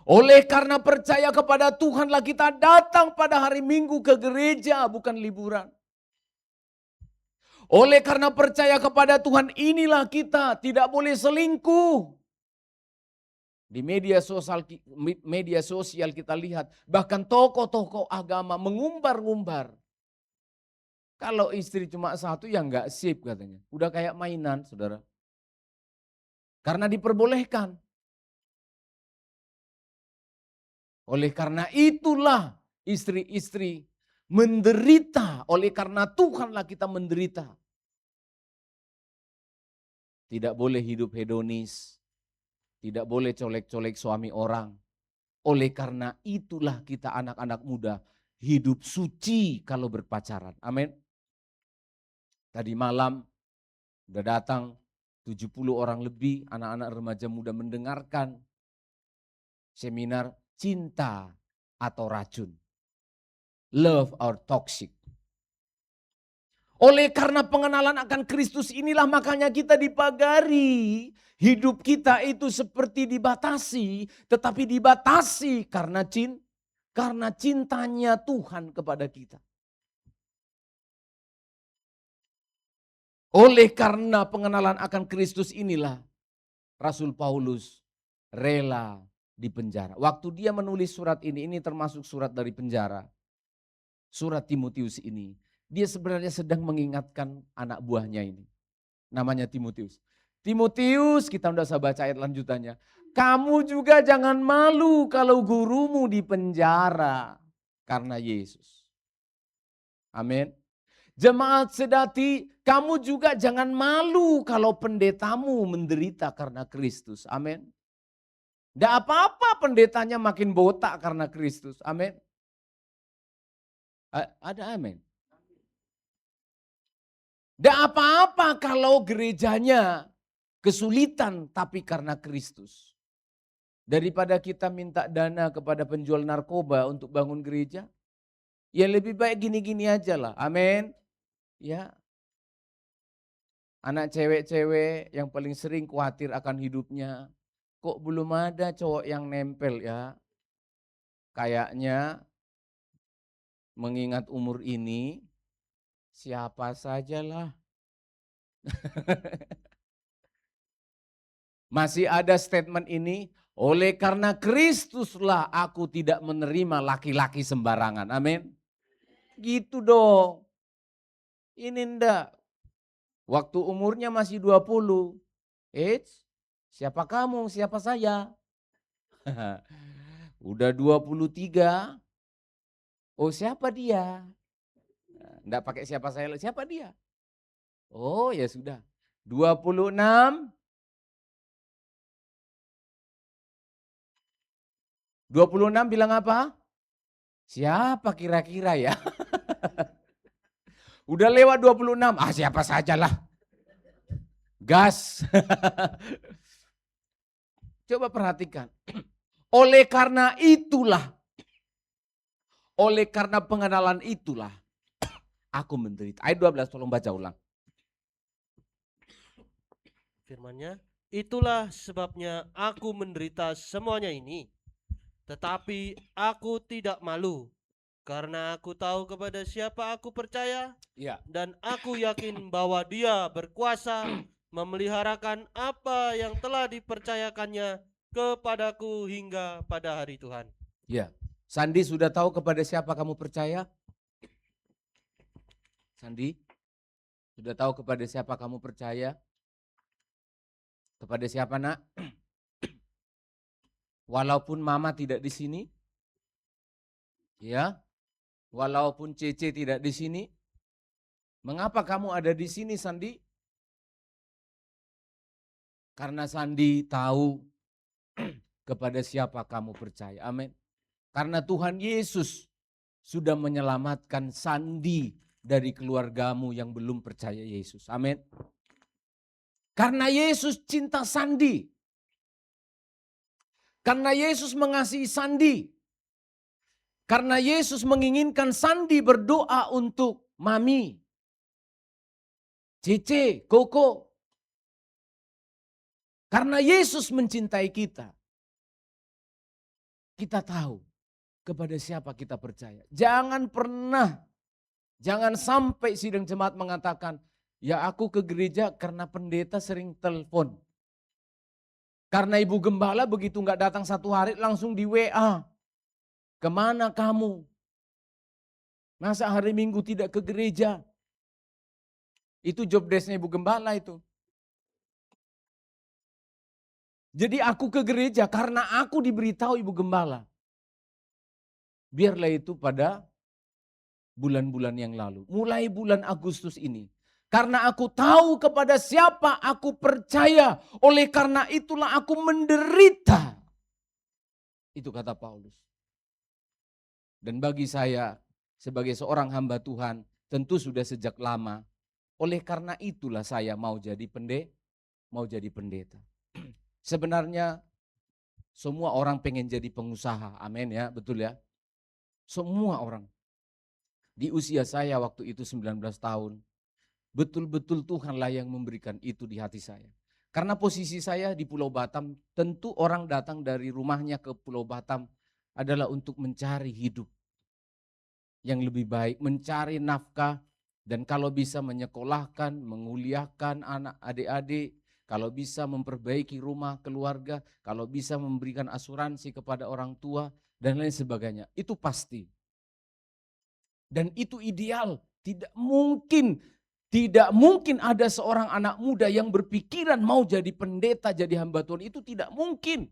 Oleh karena percaya kepada Tuhanlah kita datang pada hari Minggu ke gereja, bukan liburan. Oleh karena percaya kepada Tuhan inilah kita tidak boleh selingkuh. Di media sosial kita lihat bahkan tokoh-tokoh agama mengumbar-ngumbar. Kalau istri cuma satu ya enggak sip katanya. Udah kayak mainan saudara. Karena diperbolehkan. Oleh karena itulah istri-istri menderita. Oleh karena Tuhanlah kita menderita. Tidak boleh hidup hedonis. Tidak boleh colek-colek suami orang. Oleh karena itulah kita anak-anak muda hidup suci kalau berpacaran. Amin. Tadi malam udah datang 70 orang lebih anak-anak remaja muda mendengarkan seminar cinta atau racun. Love or toxic. Oleh karena pengenalan akan Kristus inilah makanya kita dipagari. Hidup kita itu seperti dibatasi, tetapi dibatasi karena cintanya Tuhan kepada kita. Oleh karena pengenalan akan Kristus inilah Rasul Paulus rela dipenjara. Waktu dia menulis surat ini termasuk surat dari penjara. Surat Timotius ini, dia sebenarnya sedang mengingatkan anak buahnya ini. Namanya Timotius. Timotius, kita udah bisa baca ayat lanjutannya. Kamu juga jangan malu kalau gurumu dipenjara karena Yesus. Amin. Jemaat sedati, kamu juga jangan malu kalau pendetamu menderita karena Kristus. Amin. Tidak apa-apa pendetanya makin botak karena Kristus. Amin. Ada amin. Tidak apa-apa kalau gerejanya kesulitan tapi karena Kristus. Daripada kita minta dana kepada penjual narkoba untuk bangun gereja, ya lebih baik gini-gini aja lah. Amin. Ya. Anak cewek-cewek yang paling sering khawatir akan hidupnya. Kok belum ada cowok yang nempel ya? Kayaknya mengingat umur ini, siapa sajalah. Masih ada statement ini, oleh karena Kristuslah aku tidak menerima laki-laki sembarangan. Amin. Gitu dong. Ini ndak. Waktu umurnya masih 20. Siapa kamu, siapa saya? Udah 23. Oh siapa dia? Nggak pakai siapa saya, siapa dia? Oh ya sudah. 26. 26 bilang apa? Siapa kira-kira ya? Udah lewat 26. Siapa sajalah. Gas. Coba perhatikan. Oleh karena pengenalan itulah, aku menderita. Ayat 12 tolong baca ulang. Firman-Nya, itulah sebabnya aku menderita semuanya ini. Tetapi aku tidak malu, karena aku tahu kepada siapa aku percaya. Ya. Dan aku yakin bahwa Dia berkuasa memeliharakan apa yang telah dipercayakannya kepadaku hingga pada hari Tuhan. Ya. Sandi sudah tahu kepada siapa kamu percaya? Sandi, sudah tahu kepada siapa kamu percaya? Kepada siapa nak? Walaupun mama tidak di sini, ya, walaupun Cece tidak di sini, mengapa kamu ada di sini, Sandi? Karena Sandi tahu kepada siapa kamu percaya. Amin. Karena Tuhan Yesus sudah menyelamatkan Sandi dari keluargamu yang belum percaya Yesus. Amin. Karena Yesus cinta Sandi. Karena Yesus mengasihi Sandi. Karena Yesus menginginkan Sandi berdoa untuk Mami, Cece, Koko. Karena Yesus mencintai kita. Kita tahu kepada siapa kita percaya. Jangan sampai sidang jemaat mengatakan, ya aku ke gereja karena pendeta sering telepon. Karena ibu gembala begitu nggak datang 1 hari langsung di WA. Kemana kamu? Masa hari Minggu tidak ke gereja? Itu job desk-nya ibu gembala itu. Jadi aku ke gereja karena aku diberitahu ibu gembala. Biarlah itu pada bulan-bulan yang lalu. Mulai bulan Agustus ini. Karena aku tahu kepada siapa aku percaya. Oleh karena itulah aku menderita. Itu kata Paulus. Dan bagi saya sebagai seorang hamba Tuhan tentu sudah sejak lama. Oleh karena itulah saya mau jadi pendeta. Sebenarnya semua orang pengen jadi pengusaha. Amin ya, betul ya. Semua orang. Di usia saya waktu itu 19 tahun. Betul-betul Tuhanlah yang memberikan itu di hati saya. Karena posisi saya di Pulau Batam, tentu orang datang dari rumahnya ke Pulau Batam adalah untuk mencari hidup yang lebih baik, mencari nafkah, dan kalau bisa menyekolahkan, menguliahkan anak adik-adik, kalau bisa memperbaiki rumah keluarga, kalau bisa memberikan asuransi kepada orang tua, dan lain sebagainya. Itu pasti. Dan itu ideal. Tidak mungkin ada seorang anak muda yang berpikiran mau jadi pendeta, jadi hamba Tuhan. Itu tidak mungkin.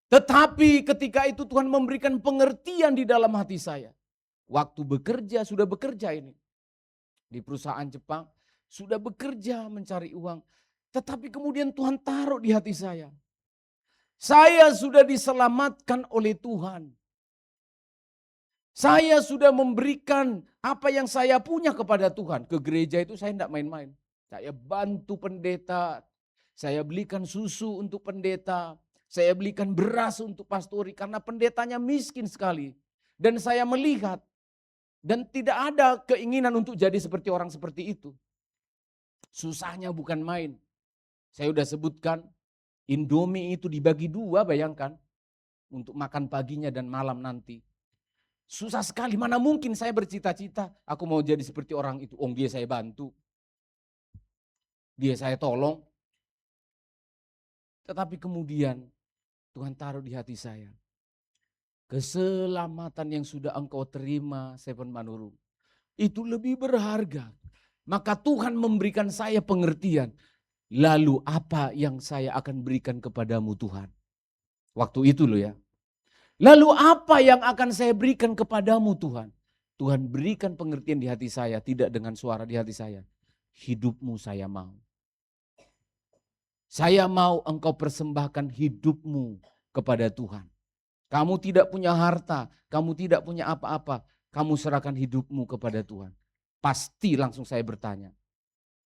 Tetapi ketika itu Tuhan memberikan pengertian di dalam hati saya. Waktu bekerja, sudah bekerja ini. di perusahaan Jepang, sudah bekerja mencari uang. Tetapi kemudian Tuhan taruh di hati saya. Saya sudah diselamatkan oleh Tuhan. Saya sudah memberikan apa yang saya punya kepada Tuhan. Ke gereja itu saya tidak main-main. Saya bantu pendeta, saya belikan susu untuk pendeta, saya belikan beras untuk pastori karena pendetanya miskin sekali. Dan saya melihat dan tidak ada keinginan untuk jadi seperti orang seperti itu. Susahnya bukan main. Saya sudah sebutkan, Indomie itu dibagi 2, bayangkan. Untuk makan paginya dan malam nanti. Susah sekali, mana mungkin saya bercita-cita, aku mau jadi seperti orang itu. Dia saya bantu, dia saya tolong. Tetapi kemudian Tuhan taruh di hati saya, keselamatan yang sudah engkau terima, Seven Manurung, itu lebih berharga. Maka Tuhan memberikan saya pengertian, lalu apa yang saya akan berikan kepadamu Tuhan? Waktu itu loh ya. Lalu apa yang akan saya berikan kepadamu Tuhan? Tuhan berikan pengertian di hati saya, tidak dengan suara di hati saya. Hidupmu saya mau. Saya mau engkau persembahkan hidupmu kepada Tuhan. Kamu tidak punya harta, kamu tidak punya apa-apa, kamu serahkan hidupmu kepada Tuhan. Pasti langsung saya bertanya,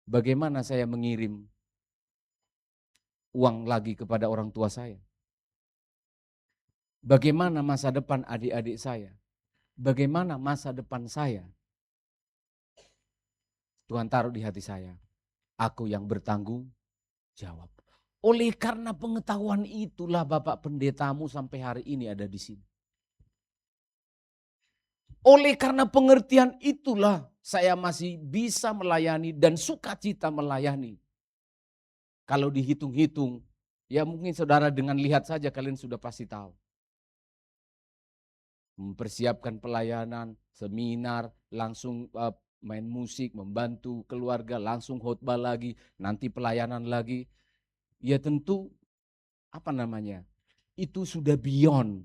bagaimana saya mengirim uang lagi kepada orang tua saya? Bagaimana masa depan adik-adik saya? Bagaimana masa depan saya? Tuhan taruh di hati saya, aku yang bertanggung jawab. Oleh karena pengetahuan itulah Bapak pendetamu sampai hari ini ada di sini. Oleh karena pengertian itulah saya masih bisa melayani dan sukacita melayani. Kalau dihitung-hitung, ya mungkin saudara dengan lihat saja kalian sudah pasti tahu. Mempersiapkan pelayanan, seminar, langsung main musik, membantu keluarga, langsung khotbah lagi, nanti pelayanan lagi. Ya tentu itu sudah beyond,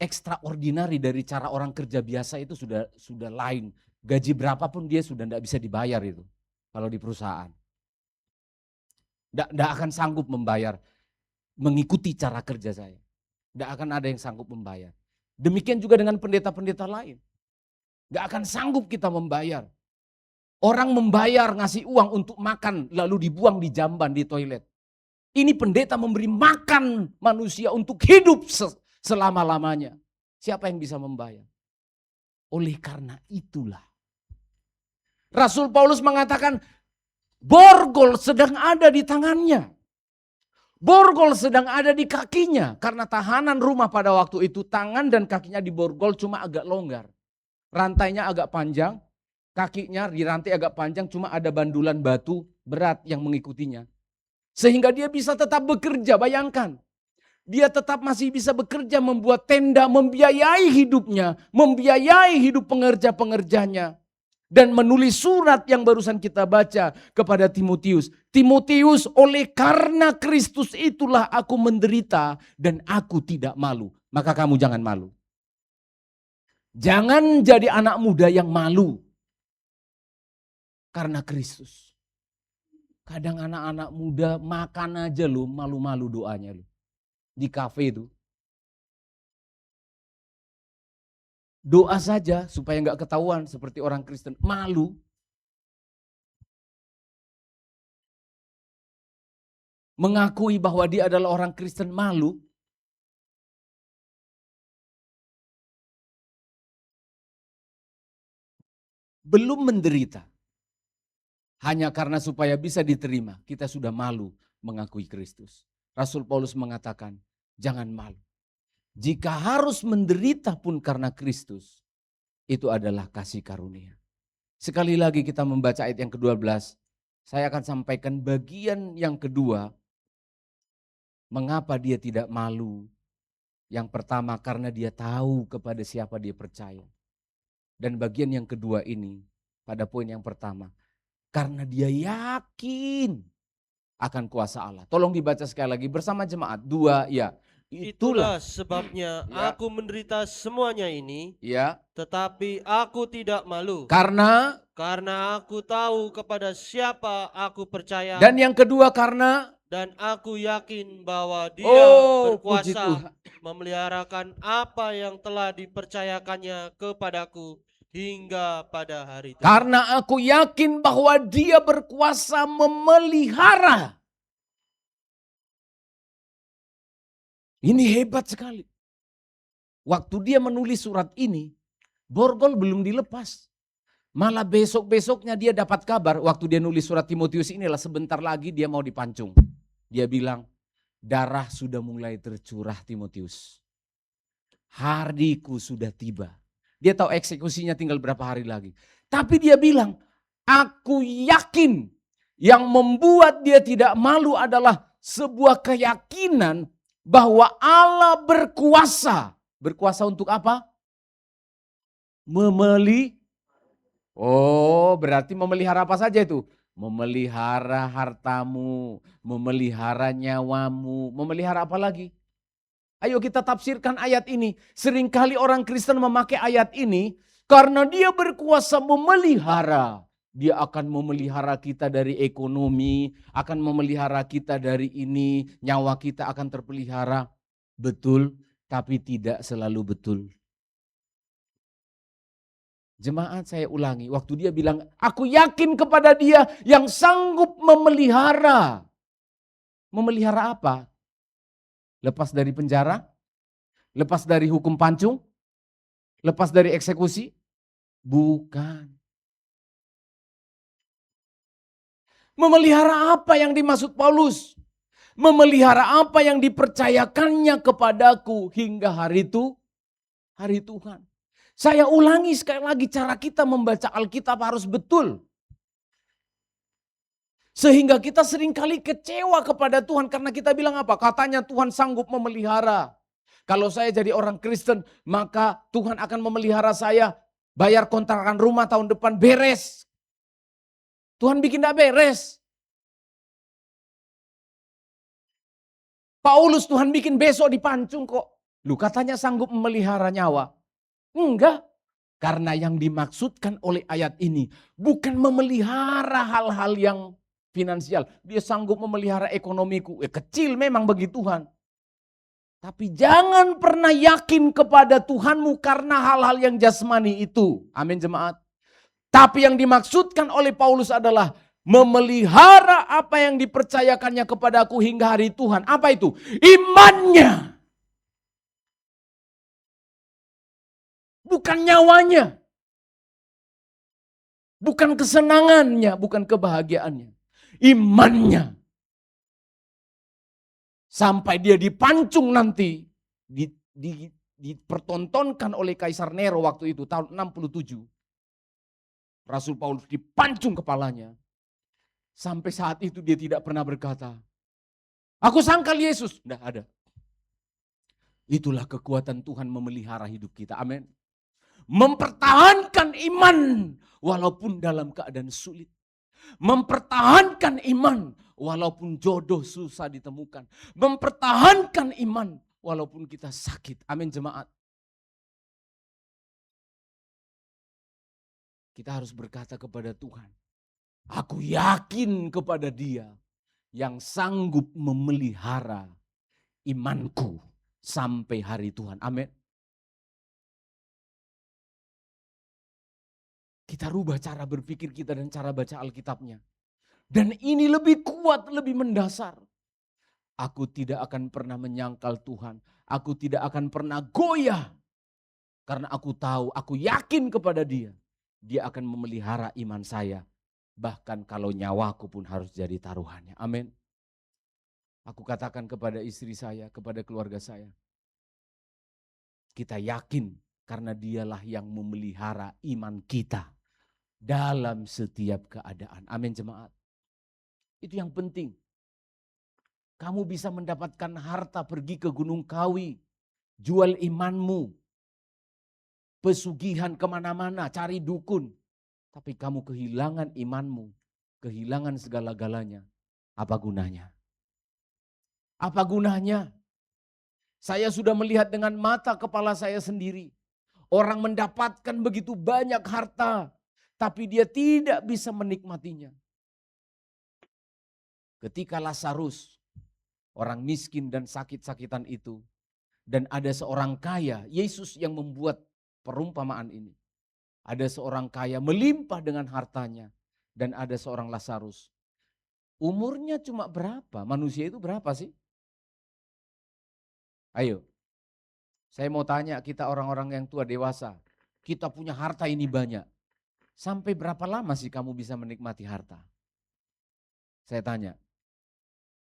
extraordinary dari cara orang kerja biasa itu sudah lain. Gaji berapapun dia sudah tidak bisa dibayar itu kalau di perusahaan. Tidak akan sanggup membayar, mengikuti cara kerja saya. Tidak akan ada yang sanggup membayar. Demikian juga dengan pendeta-pendeta lain. Gak akan sanggup kita membayar. Orang membayar ngasih uang untuk makan lalu dibuang di jamban, di toilet. Ini pendeta memberi makan manusia untuk hidup selama-lamanya. Siapa yang bisa membayar? Oleh karena itulah Rasul Paulus mengatakan borgol sedang ada di tangannya. Borgol sedang ada di kakinya karena tahanan rumah pada waktu itu tangan dan kakinya diborgol cuma agak longgar. Rantainya agak panjang, kakinya di rantai agak panjang cuma ada bandulan batu berat yang mengikutinya. Sehingga dia bisa tetap bekerja, bayangkan. Dia tetap masih bisa bekerja membuat tenda, membiayai hidupnya, membiayai hidup pengerja-pengerjanya. Dan menulis surat yang barusan kita baca kepada Timotius. Timotius, oleh karena Kristus itulah aku menderita dan aku tidak malu. Maka kamu jangan malu. Jangan jadi anak muda yang malu. Karena Kristus. Kadang anak-anak muda makan aja lu, malu-malu doanya lu. Di kafe itu. Doa saja supaya nggak ketahuan seperti orang Kristen. Malu. Mengakui bahwa dia adalah orang Kristen malu. Belum menderita. Hanya karena supaya bisa diterima. Kita sudah malu mengakui Kristus. Rasul Paulus mengatakan, jangan malu. Jika harus menderita pun karena Kristus, itu adalah kasih karunia. Sekali lagi kita membaca ayat yang ke-12, saya akan sampaikan bagian yang kedua, mengapa dia tidak malu. Yang pertama karena dia tahu kepada siapa dia percaya. Dan bagian yang kedua ini, pada poin yang pertama, karena dia yakin akan kuasa Allah. Tolong dibaca sekali lagi bersama jemaat, 2 ya. Itulah sebabnya Ya. aku menderita semuanya ini, Ya, tetapi aku tidak malu. karena Karena aku tahu kepada siapa aku percaya, dan yang kedua karena dan aku yakin bahwa Dia puji berkuasa Tuhan. memeliharakan apa yang telah dipercayakannya kepadaku hingga pada hari itu. Karena aku yakin bahwa Dia berkuasa memelihara. Ini hebat sekali. Waktu dia menulis surat ini, borgol belum dilepas. Malah besok-besoknya dia dapat kabar, waktu dia nulis surat Timotius inilah sebentar lagi dia mau dipancung. Dia bilang, darah sudah mulai tercurah Timotius. Hariku sudah tiba. Dia tahu eksekusinya tinggal berapa hari lagi. Tapi dia bilang, aku yakin yang membuat dia tidak malu adalah sebuah keyakinan bahwa Allah berkuasa. Berkuasa untuk apa? Berarti memelihara apa saja itu? Memelihara hartamu, memelihara nyawamu, memelihara apa lagi? Ayo kita tafsirkan ayat ini. Seringkali orang Kristen memakai ayat ini karena dia berkuasa memelihara. Dia akan memelihara kita dari ekonomi, akan memelihara kita dari ini, nyawa kita akan terpelihara. Betul, tapi tidak selalu betul. Jemaat, saya ulangi, waktu dia bilang, aku yakin kepada Dia yang sanggup memelihara. Memelihara apa? Lepas dari penjara? Lepas dari hukum pancung? Lepas dari eksekusi? Bukan. Memelihara apa yang dimaksud Paulus? Memelihara apa yang dipercayakannya kepadaku hingga hari itu? Hari Tuhan. Saya ulangi sekali lagi, cara kita membaca Alkitab harus betul. Sehingga kita seringkali kecewa kepada Tuhan karena kita bilang apa? Katanya Tuhan sanggup memelihara. Kalau saya jadi orang Kristen, maka Tuhan akan memelihara saya. Bayar kontrakan rumah tahun depan beres. Tuhan bikin gak beres. Paulus Tuhan bikin besok dipancung kok. Lu katanya sanggup memelihara nyawa. Enggak. Karena yang dimaksudkan oleh ayat ini bukan memelihara hal-hal yang finansial. Dia sanggup memelihara ekonomiku. Kecil memang bagi Tuhan. Tapi jangan pernah yakin kepada Tuhanmu karena hal-hal yang jasmani itu. Amin jemaat. Tapi yang dimaksudkan oleh Paulus adalah memelihara apa yang dipercayakannya kepadaku hingga hari Tuhan. Apa itu? Imannya. Bukan nyawanya. Bukan kesenangannya, bukan kebahagiaannya. Imannya. Sampai dia dipancung nanti. Dipertontonkan oleh Kaisar Nero waktu itu tahun 67. Rasul Paulus dipancung kepalanya. Sampai saat itu dia tidak pernah berkata, aku sangkal Yesus. Tidak ada. Itulah kekuatan Tuhan memelihara hidup kita. Amin. Mempertahankan iman walaupun dalam keadaan sulit. Mempertahankan iman walaupun jodoh susah ditemukan. Mempertahankan iman walaupun kita sakit. Amin jemaat. Kita harus berkata kepada Tuhan, aku yakin kepada Dia yang sanggup memelihara imanku sampai hari Tuhan. Amin. Kita rubah cara berpikir kita dan cara baca Alkitabnya. Dan ini lebih kuat, lebih mendasar. Aku tidak akan pernah menyangkal Tuhan. Aku tidak akan pernah goyah. Karena aku tahu, aku yakin kepada Dia. Dia akan memelihara iman saya. Bahkan kalau nyawaku pun harus jadi taruhannya. Amin. Aku katakan kepada istri saya, kepada keluarga saya. Kita yakin karena Dialah yang memelihara iman kita. Dalam setiap keadaan. Amin jemaat. Itu yang penting. Kamu bisa mendapatkan harta pergi ke Gunung Kawi. Jual imanmu. Pesugihan kemana-mana, cari dukun. Tapi kamu kehilangan imanmu, kehilangan segala-galanya. Apa gunanya? Apa gunanya? Saya sudah melihat dengan mata kepala saya sendiri. Orang mendapatkan begitu banyak harta, tapi dia tidak bisa menikmatinya. Ketika Lazarus, orang miskin dan sakit-sakitan itu, dan ada seorang kaya, Yesus yang membuat perumpamaan ini. Ada seorang kaya melimpah dengan hartanya, dan ada seorang Lazarus. Umurnya cuma berapa? Manusia itu berapa sih? Ayo, saya mau tanya kita orang-orang yang tua dewasa. Kita punya harta ini banyak. Sampai berapa lama sih kamu bisa menikmati harta? Saya tanya,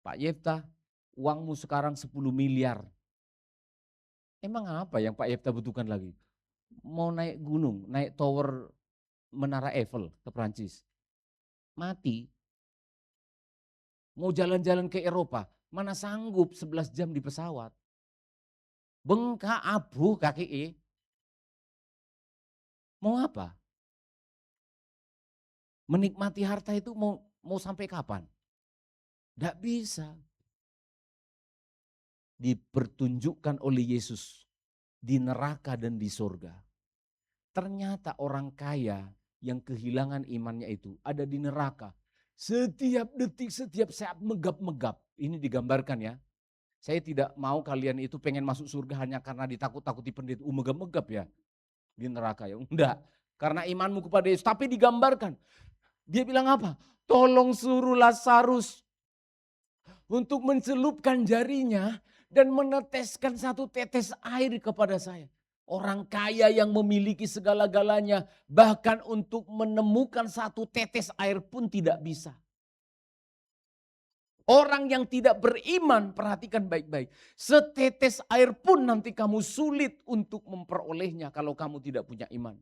Pak Yefta, uangmu sekarang 10 miliar. Emang apa yang Pak Yefta butuhkan lagi? Mau naik gunung, naik tower Menara Eiffel ke Prancis. Mati. Mau jalan-jalan ke Eropa, mana sanggup 11 jam di pesawat. Bengkak abu kaki. Mau apa? Menikmati harta itu mau sampai kapan? Tidak bisa. Dipertunjukkan oleh Yesus di neraka dan di surga. Ternyata orang kaya yang kehilangan imannya itu ada di neraka. Setiap detik, setiap saat megap-megap. Ini digambarkan ya. Saya tidak mau kalian itu pengen masuk surga hanya karena ditakut-takuti pendeta. Megap-megap ya di neraka ya. Enggak. Karena imanmu kepada Yesus. Tapi digambarkan. Dia bilang apa? Tolong suruh Lazarus untuk mencelupkan jarinya dan meneteskan satu tetes air kepada saya. Orang kaya yang memiliki segala-galanya bahkan untuk menemukan satu tetes air pun tidak bisa. Orang yang tidak beriman, perhatikan baik-baik. Setetes air pun nanti kamu sulit untuk memperolehnya kalau kamu tidak punya iman.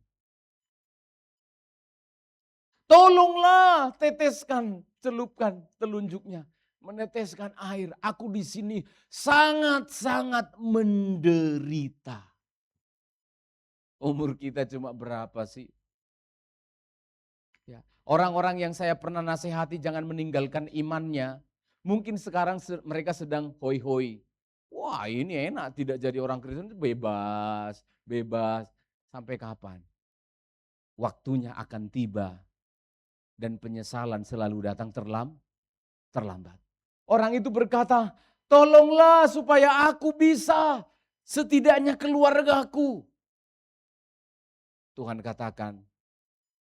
Tolonglah teteskan, celupkan telunjuknya. Meneteskan air. Aku di sini sangat-sangat menderita. Umur kita cuma berapa sih? Ya. Orang-orang yang saya pernah nasihati jangan meninggalkan imannya. Mungkin sekarang mereka sedang hoi-hoi. Wah ini enak tidak jadi orang Kristen, bebas, bebas. Sampai kapan? Waktunya akan tiba. Dan penyesalan selalu datang terlambat. Orang itu berkata, tolonglah supaya aku bisa, setidaknya keluargaku. Tuhan katakan,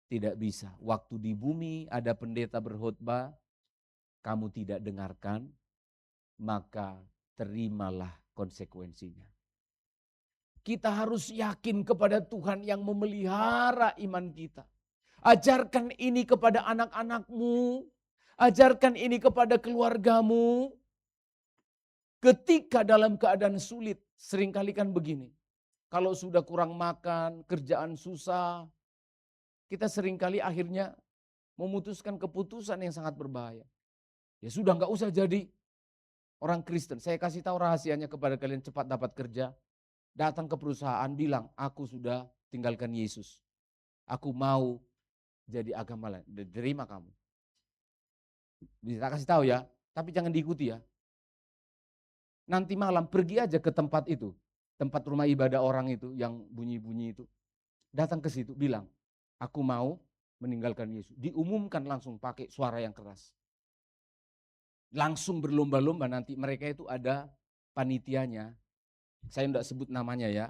tidak bisa. Waktu di bumi ada pendeta berkhotbah, kamu tidak dengarkan, maka terimalah konsekuensinya. Kita harus yakin kepada Tuhan yang memelihara iman kita. Ajarkan ini kepada anak-anakmu, ajarkan ini kepada keluargamu. Ketika dalam keadaan sulit, seringkali kan begini. Kalau sudah kurang makan, kerjaan susah, kita seringkali akhirnya memutuskan keputusan yang sangat berbahaya. Ya sudah nggak usah jadi orang Kristen. Saya kasih tahu rahasianya kepada kalian cepat dapat kerja. Datang ke perusahaan bilang, aku sudah tinggalkan Yesus. Aku mau jadi agama lain. Terima kamu. Bisa kasih tahu ya, tapi jangan diikuti ya. Nanti malam pergi aja ke tempat itu. Tempat rumah ibadah orang itu yang bunyi-bunyi itu. Datang ke situ bilang, aku mau meninggalkan Yesus. Diumumkan langsung pakai suara yang keras. Langsung berlomba-lomba nanti mereka itu ada panitianya. Saya tidak sebut namanya ya.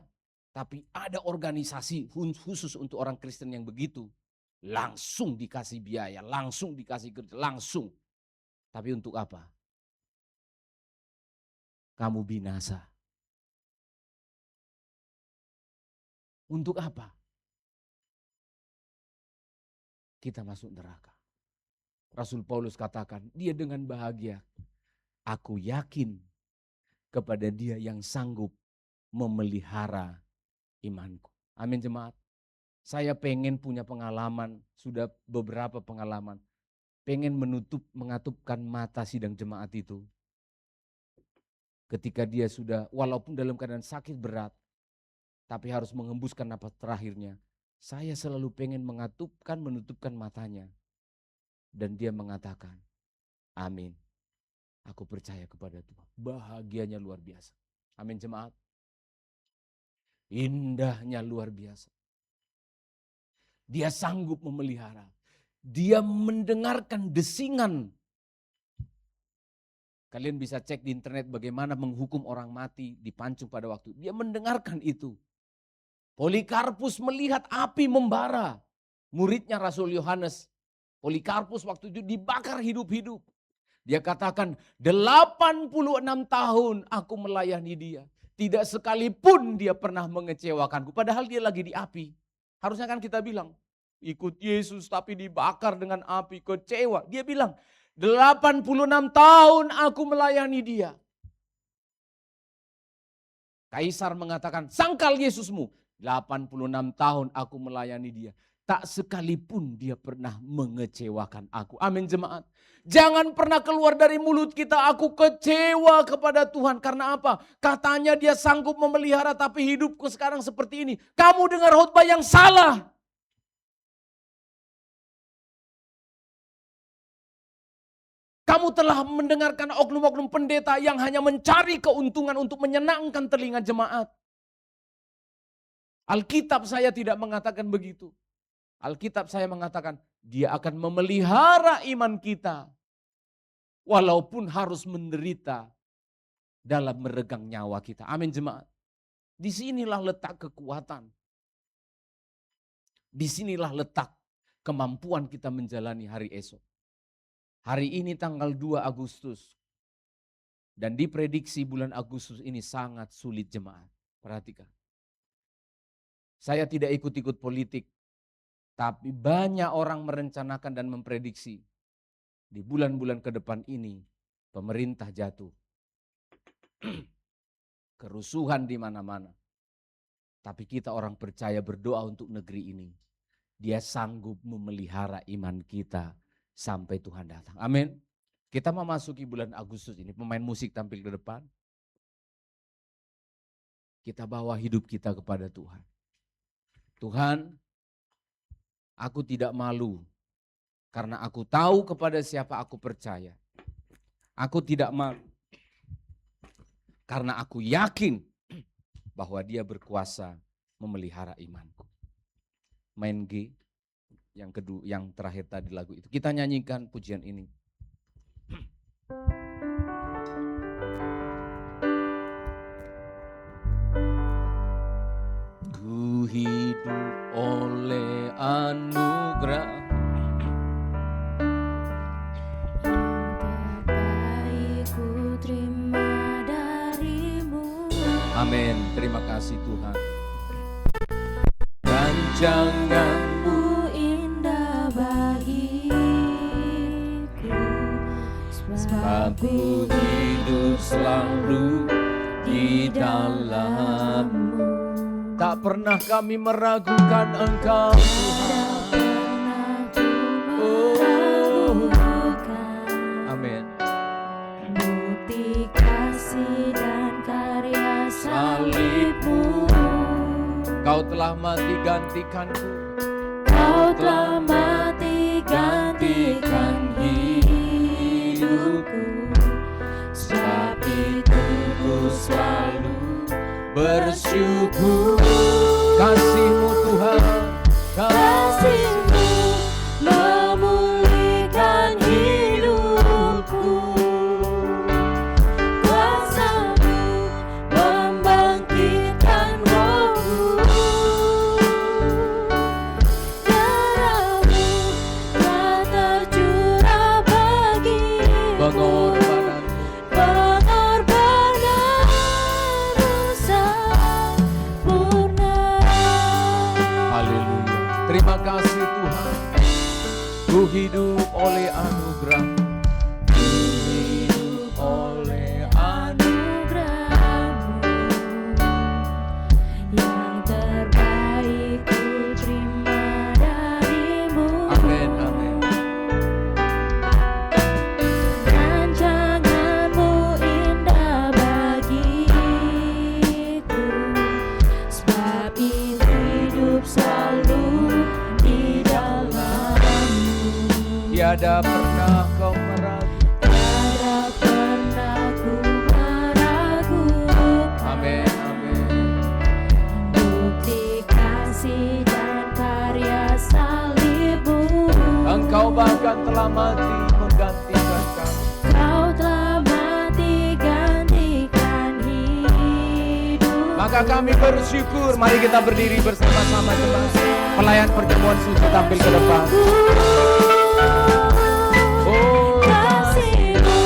Tapi ada organisasi khusus untuk orang Kristen yang begitu. Langsung dikasih biaya, langsung dikasih kerja, langsung. Tapi untuk apa? Kamu binasa. Untuk apa? Kita masuk neraka. Rasul Paulus katakan, dia dengan bahagia. Aku yakin kepada dia yang sanggup memelihara imanku. Amin jemaat. Saya pengen punya pengalaman, sudah beberapa pengalaman. Pengen mengatupkan mata sidang jemaat itu. Ketika dia sudah, walaupun dalam keadaan sakit berat, tapi harus mengembuskan napas terakhirnya. Saya selalu pengen menutupkan matanya. Dan dia mengatakan, amin. Aku percaya kepada Tuhan. Bahagianya luar biasa. Amin jemaat. Indahnya luar biasa. Dia sanggup memelihara. Dia mendengarkan desingan. Kalian bisa cek di internet bagaimana menghukum orang mati dipancung pada waktu. Dia mendengarkan itu. Polikarpus melihat api membara. Muridnya Rasul Yohanes. Polikarpus waktu itu dibakar hidup-hidup. Dia katakan 86 tahun aku melayani dia. Tidak sekalipun dia pernah mengecewakanku. Padahal dia lagi di api. Harusnya kan kita bilang, ikut Yesus tapi dibakar dengan api, kecewa. Dia bilang, 86 tahun aku melayani dia. Kaisar mengatakan, sangkal Yesusmu. 86 tahun aku melayani dia. Tak sekalipun dia pernah mengecewakan aku. Amin jemaat. Jangan pernah keluar dari mulut kita, aku kecewa kepada Tuhan. Karena apa? Katanya dia sanggup memelihara tapi hidupku sekarang seperti ini. Kamu dengar khotbah yang salah. Kamu telah mendengarkan oknum-oknum pendeta yang hanya mencari keuntungan untuk menyenangkan telinga jemaat. Alkitab saya tidak mengatakan begitu. Alkitab saya mengatakan dia akan memelihara iman kita. Walaupun harus menderita dalam meregang nyawa kita. Amin jemaat. Disinilah letak kekuatan. Disinilah letak kemampuan kita menjalani hari esok. Hari ini tanggal 2 Agustus. Dan diprediksi bulan Agustus ini sangat sulit jemaat. Perhatikan. Saya tidak ikut-ikut politik. Tapi banyak orang merencanakan dan memprediksi. Di bulan-bulan ke depan ini pemerintah jatuh. Kerusuhan di mana-mana. Tapi kita orang percaya berdoa untuk negeri ini. Dia sanggup memelihara iman kita sampai Tuhan datang. Amin. Kita memasuki bulan Agustus ini. Pemain musik tampil ke depan. Kita bawa hidup kita kepada Tuhan. Tuhan, aku tidak malu. Karena aku tahu kepada siapa aku percaya. Aku tidak malu. Karena aku yakin bahwa dia berkuasa memelihara imanku. Main G yang kedua, yang terakhir tadi lagu itu. Kita nyanyikan pujian ini. Ku hidup oleh anugerah. Amin, terima kasih Tuhan. Dan janganmu indah bagiku, sebab ku hidup selalu di dalam-Mu. Tak pernah kami meragukan Engkau Tuhan. Oh, amin. bukti kasih dan karya salib-Mu. Kau telah mati gantikanku. Kau telah mati gantikan hidupku. Sebab itu ku selalu Bersyukur kasih-Mu Tuhan. kasih-Mu memulihkan hidupku. Kuasa-Mu membangkitkan rohku. Darah-Mu telah tercurah bagiku. Pengorbananmu. Pengorbananmu sempurna. Haleluya. Terima kasih Tuhan. Ku hidup oleh anugerah. Ku hidup oleh Anugerah-Mu yang terbaik ku terima dari-Mu. Amin, amin. Rancangan-Mu indah bagiku. Sebab itu hidup selalu di dalam-Mu. Tiada pernah kau meragukan. Tiada pernah ku meragukan Maka kami bersyukur. Mari kita berdiri bersama-sama jemaat. Pelayan pertemuan suci tampil ke depan. Oh, Kasih-Mu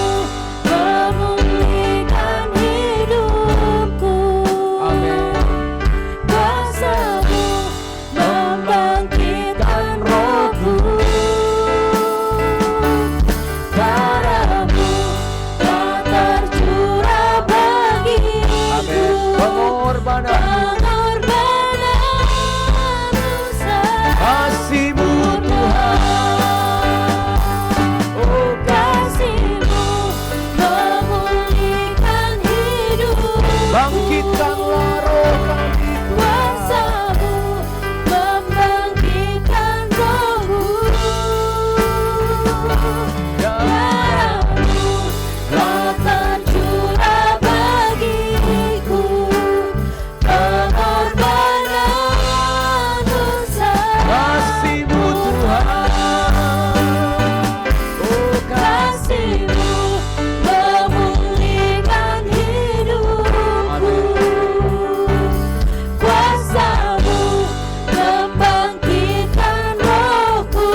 memulihkan hidupku. amin. Kuasa-Mu membangkitkan rohku. Darah-Mu telah tercurah bagiku. Amin. Pengorbanan-Mu, kasih-Mu Tuhan. Oh, Kasih-Mu memulihkan hidupku. bangkitkanlah roh kami Tuhan. Kuasa-Mu membangkitkan rohku. Darah-Mu telah tercurah bagiku. Pengorbanan dosa. Kasih-Mu Tuhan. Oh, Kasih-Mu memulihkan hidupku. Kuasa-Mu membangkitkan rohku.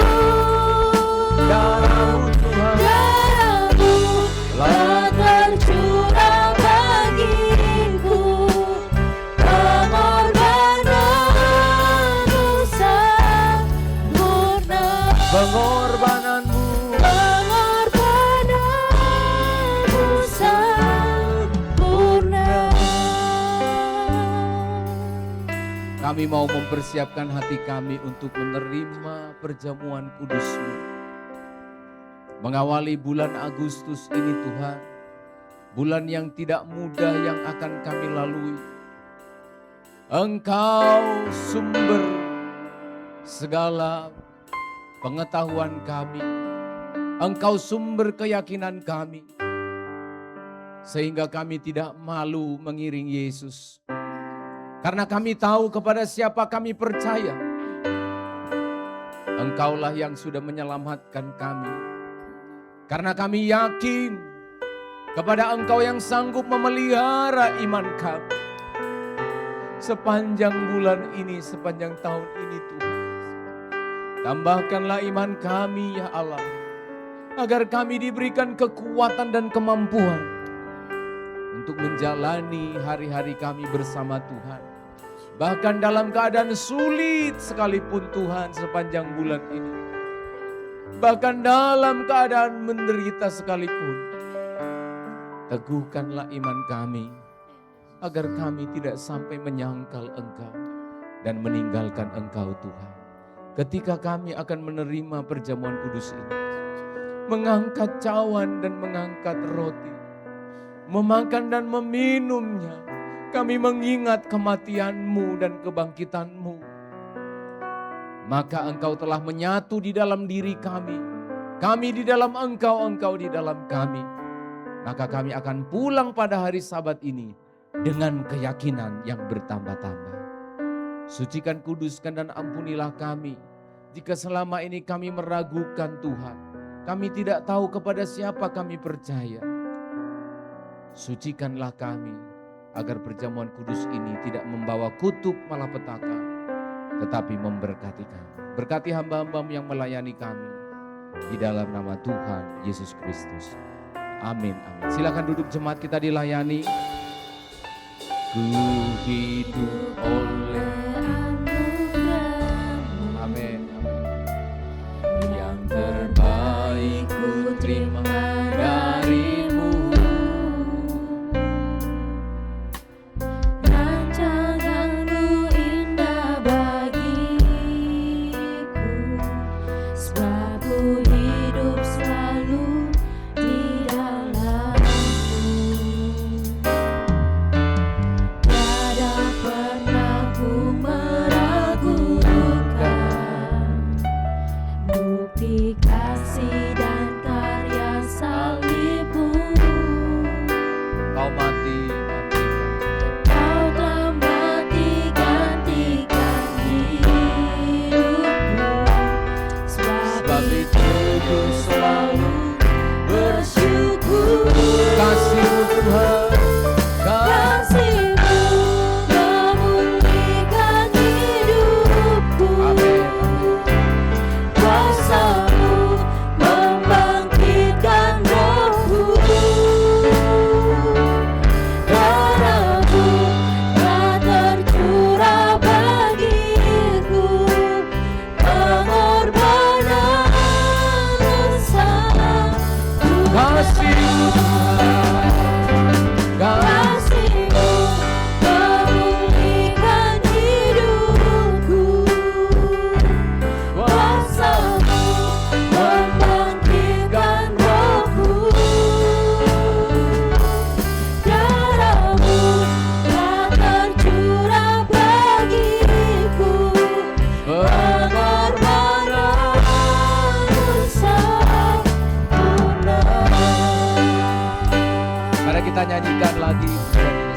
darah-Mu Tuhan. Darah-Mu telah tercurah bagiku. Pengorbanan dosa murna. Pengorbanan-Mu, Pengorbanan dosa murna. kami mau mempersiapkan hati kami untuk menerima perjamuan kudus-Mu. Mengawali bulan Agustus ini Tuhan, bulan yang tidak mudah yang akan kami lalui. Engkau sumber segala pengetahuan kami. Engkau sumber keyakinan kami. Sehingga kami tidak malu mengiring Yesus. Karena kami tahu kepada siapa kami percaya. Engkaulah yang sudah menyelamatkan kami. Karena kami yakin kepada Engkau yang sanggup memelihara iman kami. Sepanjang bulan ini, sepanjang tahun ini Tuhan. Tambahkanlah iman kami ya Allah. Agar kami diberikan kekuatan dan kemampuan. Untuk menjalani hari-hari kami bersama Tuhan. Bahkan dalam keadaan sulit sekalipun Tuhan sepanjang bulan ini. Bahkan dalam keadaan menderita sekalipun. Teguhkanlah iman kami. Agar kami tidak sampai menyangkal Engkau. Dan meninggalkan Engkau Tuhan. Ketika kami akan menerima perjamuan kudus ini. Mengangkat cawan dan mengangkat roti. Memakan dan meminumnya. Kami mengingat kematian-Mu dan kebangkitan-Mu. Maka Engkau telah menyatu di dalam diri kami. Kami di dalam Engkau, Engkau di dalam kami. Maka kami akan pulang pada hari Sabat ini dengan keyakinan yang bertambah-tambah. Sucikan, kuduskan dan ampunilah kami. Jika selama ini kami meragukan Tuhan. Kami tidak tahu kepada siapa kami percaya. Sucikanlah kami. Agar perjamuan kudus ini tidak membawa kutuk malapetaka. Tetapi memberkati kami. Berkati hamba-hamba-Mu yang melayani kami. Di dalam nama Tuhan Yesus Kristus. Amin, amin. Silakan duduk jemaat, kita dilayani. Ku hidup oleh Anugerah-Mu. amin, amin. Yang terbaik ku terima dari-Mu. Rancangan-Mu indah bagiku, sebab ku hidup selalu di dalam-Mu. Tiada pernah ku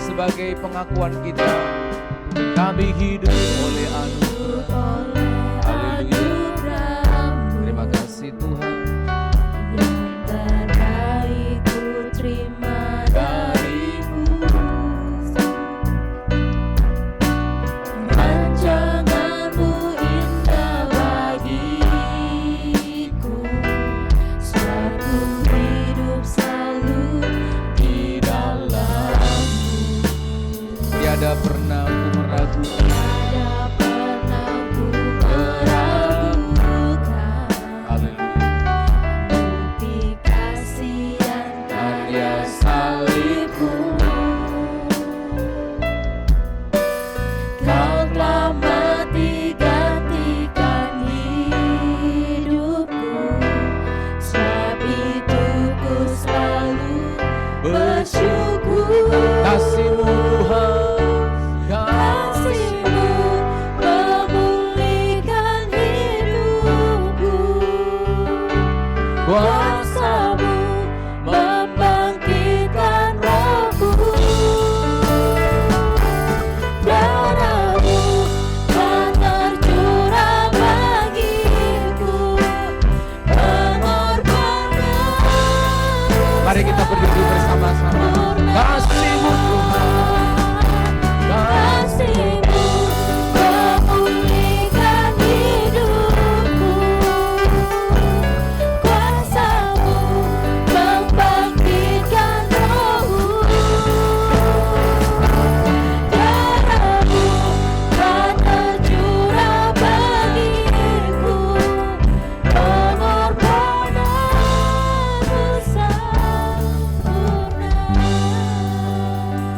sebagai pengakuan kita. Kami hidup oleh anugerah. Haleluya. Terima kasih Tuhan. Yang terbaik ku terima darimu. Rancanganmu indah bagiku. Suatu hidup selalu di dalammu. Tiada pernah ku meragukan. Tiada pernah ku meragukan Haleluya. bukti kasih yang Karya karya salibmu. Kau telah mati gantikan hidupku. Sebab itu ku selalu bersyukur. Kasih-Mu Tuhan, Kasih-Mu memulihkan hidupku. Kuasa-Mu membangkitkan rohku. Darah-Mu telah tercurah bagiku. Pengorbananmu Mari kita berdiri bersama-sama. Kasih-Mu Tuhan, Kasih-Mu memulihkan hidupku. Kuasa-Mu membangkitkan rohku. Darah-Mu telah tercurah bagiku. Pengorbananmu sempurna.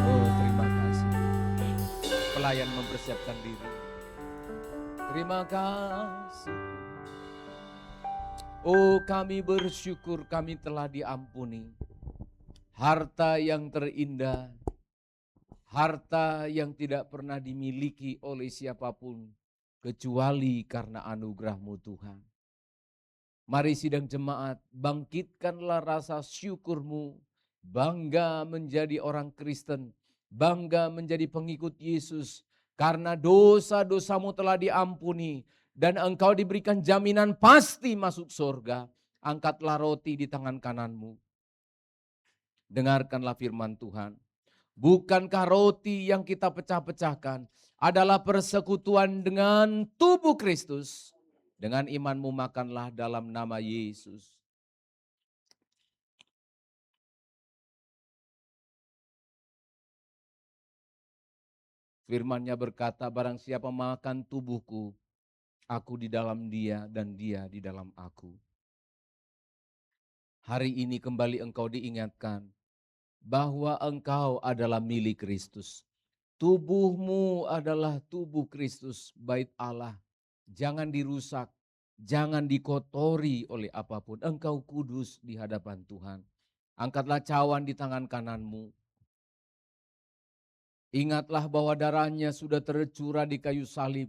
oh terima kasih. Pelayan mempersiapkan diri. Terima kasih. Oh kami bersyukur kami telah diampuni. Harta yang terindah, harta yang tidak pernah dimiliki oleh siapapun kecuali karena anugerah-Mu Tuhan. Mari sidang jemaat, bangkitkanlah rasa syukur-Mu, bangga menjadi orang Kristen, bangga menjadi pengikut Yesus, karena dosa-dosamu telah diampuni, dan engkau diberikan jaminan pasti masuk surga. Angkatlah roti di tangan kananmu. Dengarkanlah firman Tuhan. Bukankah roti yang kita pecah-pecahkan adalah persekutuan dengan tubuh Kristus? Dengan imanmu makanlah dalam nama Yesus. Firman-Nya berkata, barang siapa makan tubuhku, aku di dalam dia dan dia di dalam aku. Hari ini kembali engkau diingatkan bahwa engkau adalah milik Kristus. Tubuhmu adalah tubuh Kristus, bait Allah. Jangan dirusak, jangan dikotori oleh apapun. Engkau kudus di hadapan Tuhan. Angkatlah cawan di tangan kananmu. Ingatlah bahwa darahnya sudah tercurah di kayu salib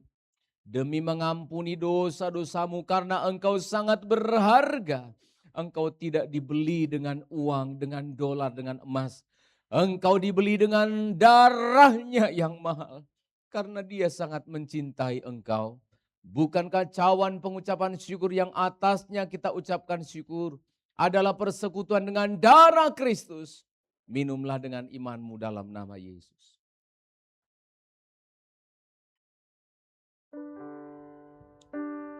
demi mengampuni dosa-dosamu, karena engkau sangat berharga. Engkau tidak dibeli dengan uang, dengan dolar, dengan emas. Engkau dibeli dengan darahnya yang mahal, karena dia sangat mencintai engkau. Bukankah cawan pengucapan syukur yang atasnya kita ucapkan syukur adalah persekutuan dengan darah Kristus? Minumlah dengan imanmu dalam nama Yesus.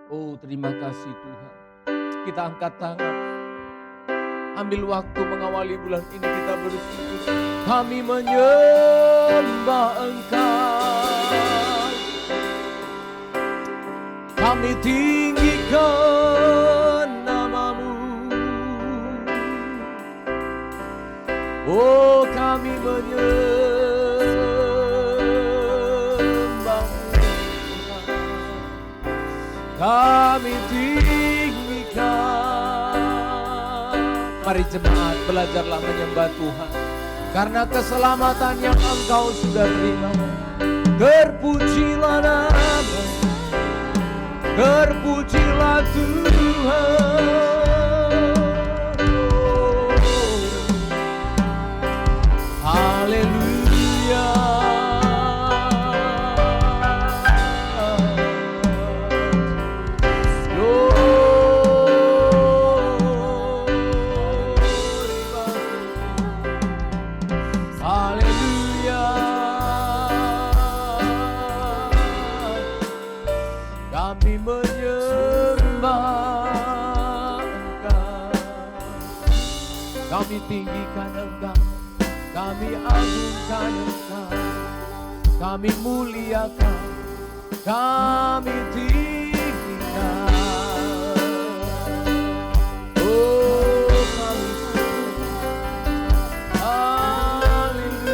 Oh terima kasih Tuhan. Kita angkat tangan. Ambil waktu mengawali bulan ini kita bersyukur. Kami menyembah Engkau. Kami tinggikan nama-Mu. Oh kami menyembah Tuhan. Kami tinggikan. Mari jemaat belajarlah menyembah Tuhan. Karena keselamatan yang engkau sudah terima. Terpujilah nama, terpujilah Tuhan. Haleluya. Kami tinggikan Engkau, kami agungkan Engkau, kami muliakan, kami tinggikan. Oh, kami haleluya,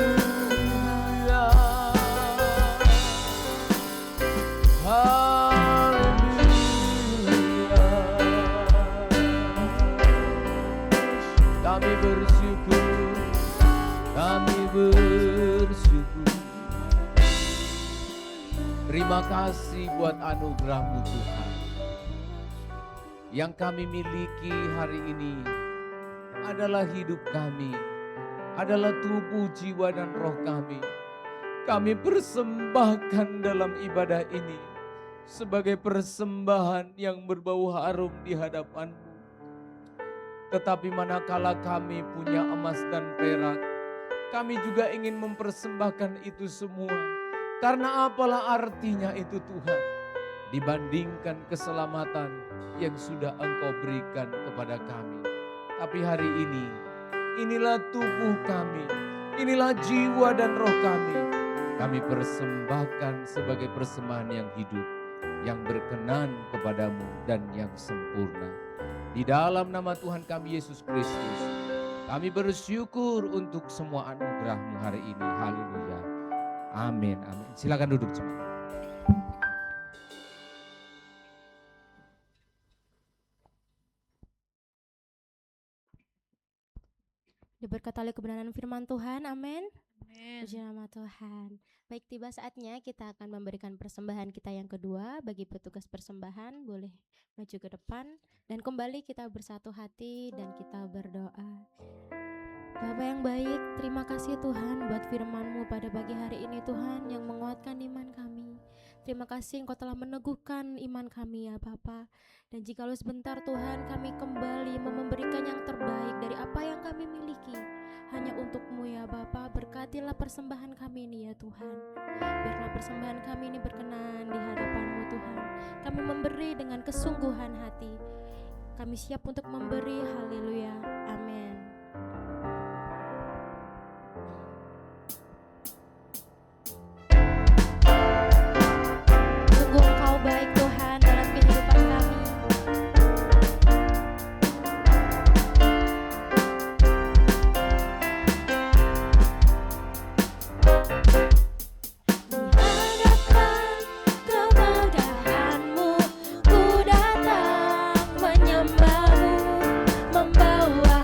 haleluya. Kami bersyukur, kami bersyukur. Terima kasih buat anugerah-Mu Tuhan. Yang kami miliki hari ini adalah hidup kami, adalah tubuh, jiwa, dan roh kami. Kami persembahkan dalam ibadah ini sebagai persembahan yang berbau harum di hadapan-Mu. Tetapi manakala kami punya emas dan perak, kami juga ingin mempersembahkan itu semua. Karena apalah artinya itu Tuhan, dibandingkan keselamatan yang sudah Engkau berikan kepada kami. Tapi hari ini, inilah tubuh kami, inilah jiwa dan roh kami. Kami persembahkan sebagai persembahan yang hidup, yang berkenan kepadamu dan yang sempurna. Di dalam nama Tuhan kami Yesus Kristus, kami bersyukur untuk semua anugerah-Mu hari ini. Haleluya. Amin, amin. Silakan duduk semua. Diberkati oleh kebenaran firman Tuhan, amin. Amin. Puji nama Tuhan. Baik, tiba saatnya kita akan memberikan persembahan kita yang kedua. Bagi petugas persembahan boleh maju ke depan. Dan kembali kita bersatu hati dan kita berdoa. Bapa yang baik, terima kasih Tuhan buat firman-Mu pada pagi hari ini Tuhan yang menguatkan iman kami. Terima kasih Engkau telah meneguhkan iman kami ya Bapa. Dan jikalau sebentar Tuhan kami kembali memberikan yang terbaik dari apa yang kami miliki hanya untuk-Mu ya Bapa. Berkatilah persembahan kami ini ya Tuhan. Biarlah persembahan kami ini berkenan di hadapan-Mu Tuhan. Kami memberi dengan kesungguhan hati. Kami siap untuk memberi, haleluya, amin. Sungguh Engkau baik Tuhan dalam kehidupan kami. Dihadapkan kemudahan-Mu, ku datang menyembah-Mu, membawa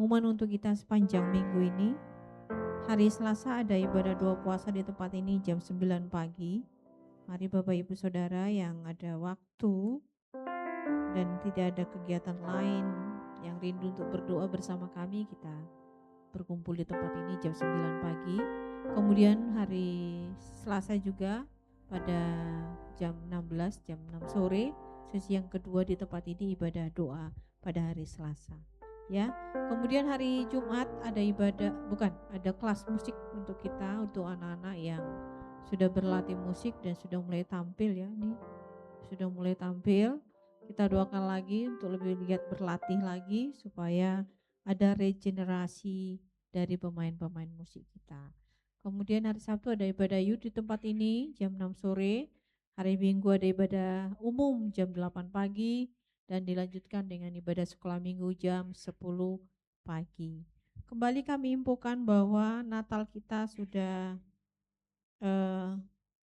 pengumuman untuk kita sepanjang minggu ini. Hari Selasa ada ibadah doa puasa di tempat ini jam 9 pagi. Mari Bapak Ibu Saudara yang ada waktu dan tidak ada kegiatan lain yang rindu untuk berdoa bersama kami, kita berkumpul di tempat ini jam 9 pagi. Kemudian hari Selasa juga pada jam 16, jam 6 sore, sesi yang kedua di tempat ini ibadah doa pada hari Selasa. Ya, kemudian hari Jumat ada ada kelas musik untuk kita, untuk anak-anak yang sudah berlatih musik dan sudah mulai tampil ya, nih sudah mulai tampil. Kita doakan lagi untuk lebih giat berlatih lagi supaya ada regenerasi dari pemain-pemain musik kita. Kemudian hari Sabtu ada ibadah youth di tempat ini jam 6 sore. Hari Minggu ada ibadah umum jam 8 pagi dan dilanjutkan dengan ibadah sekolah minggu jam 10 pagi. Kembali kami infokan bahwa Natal kita sudah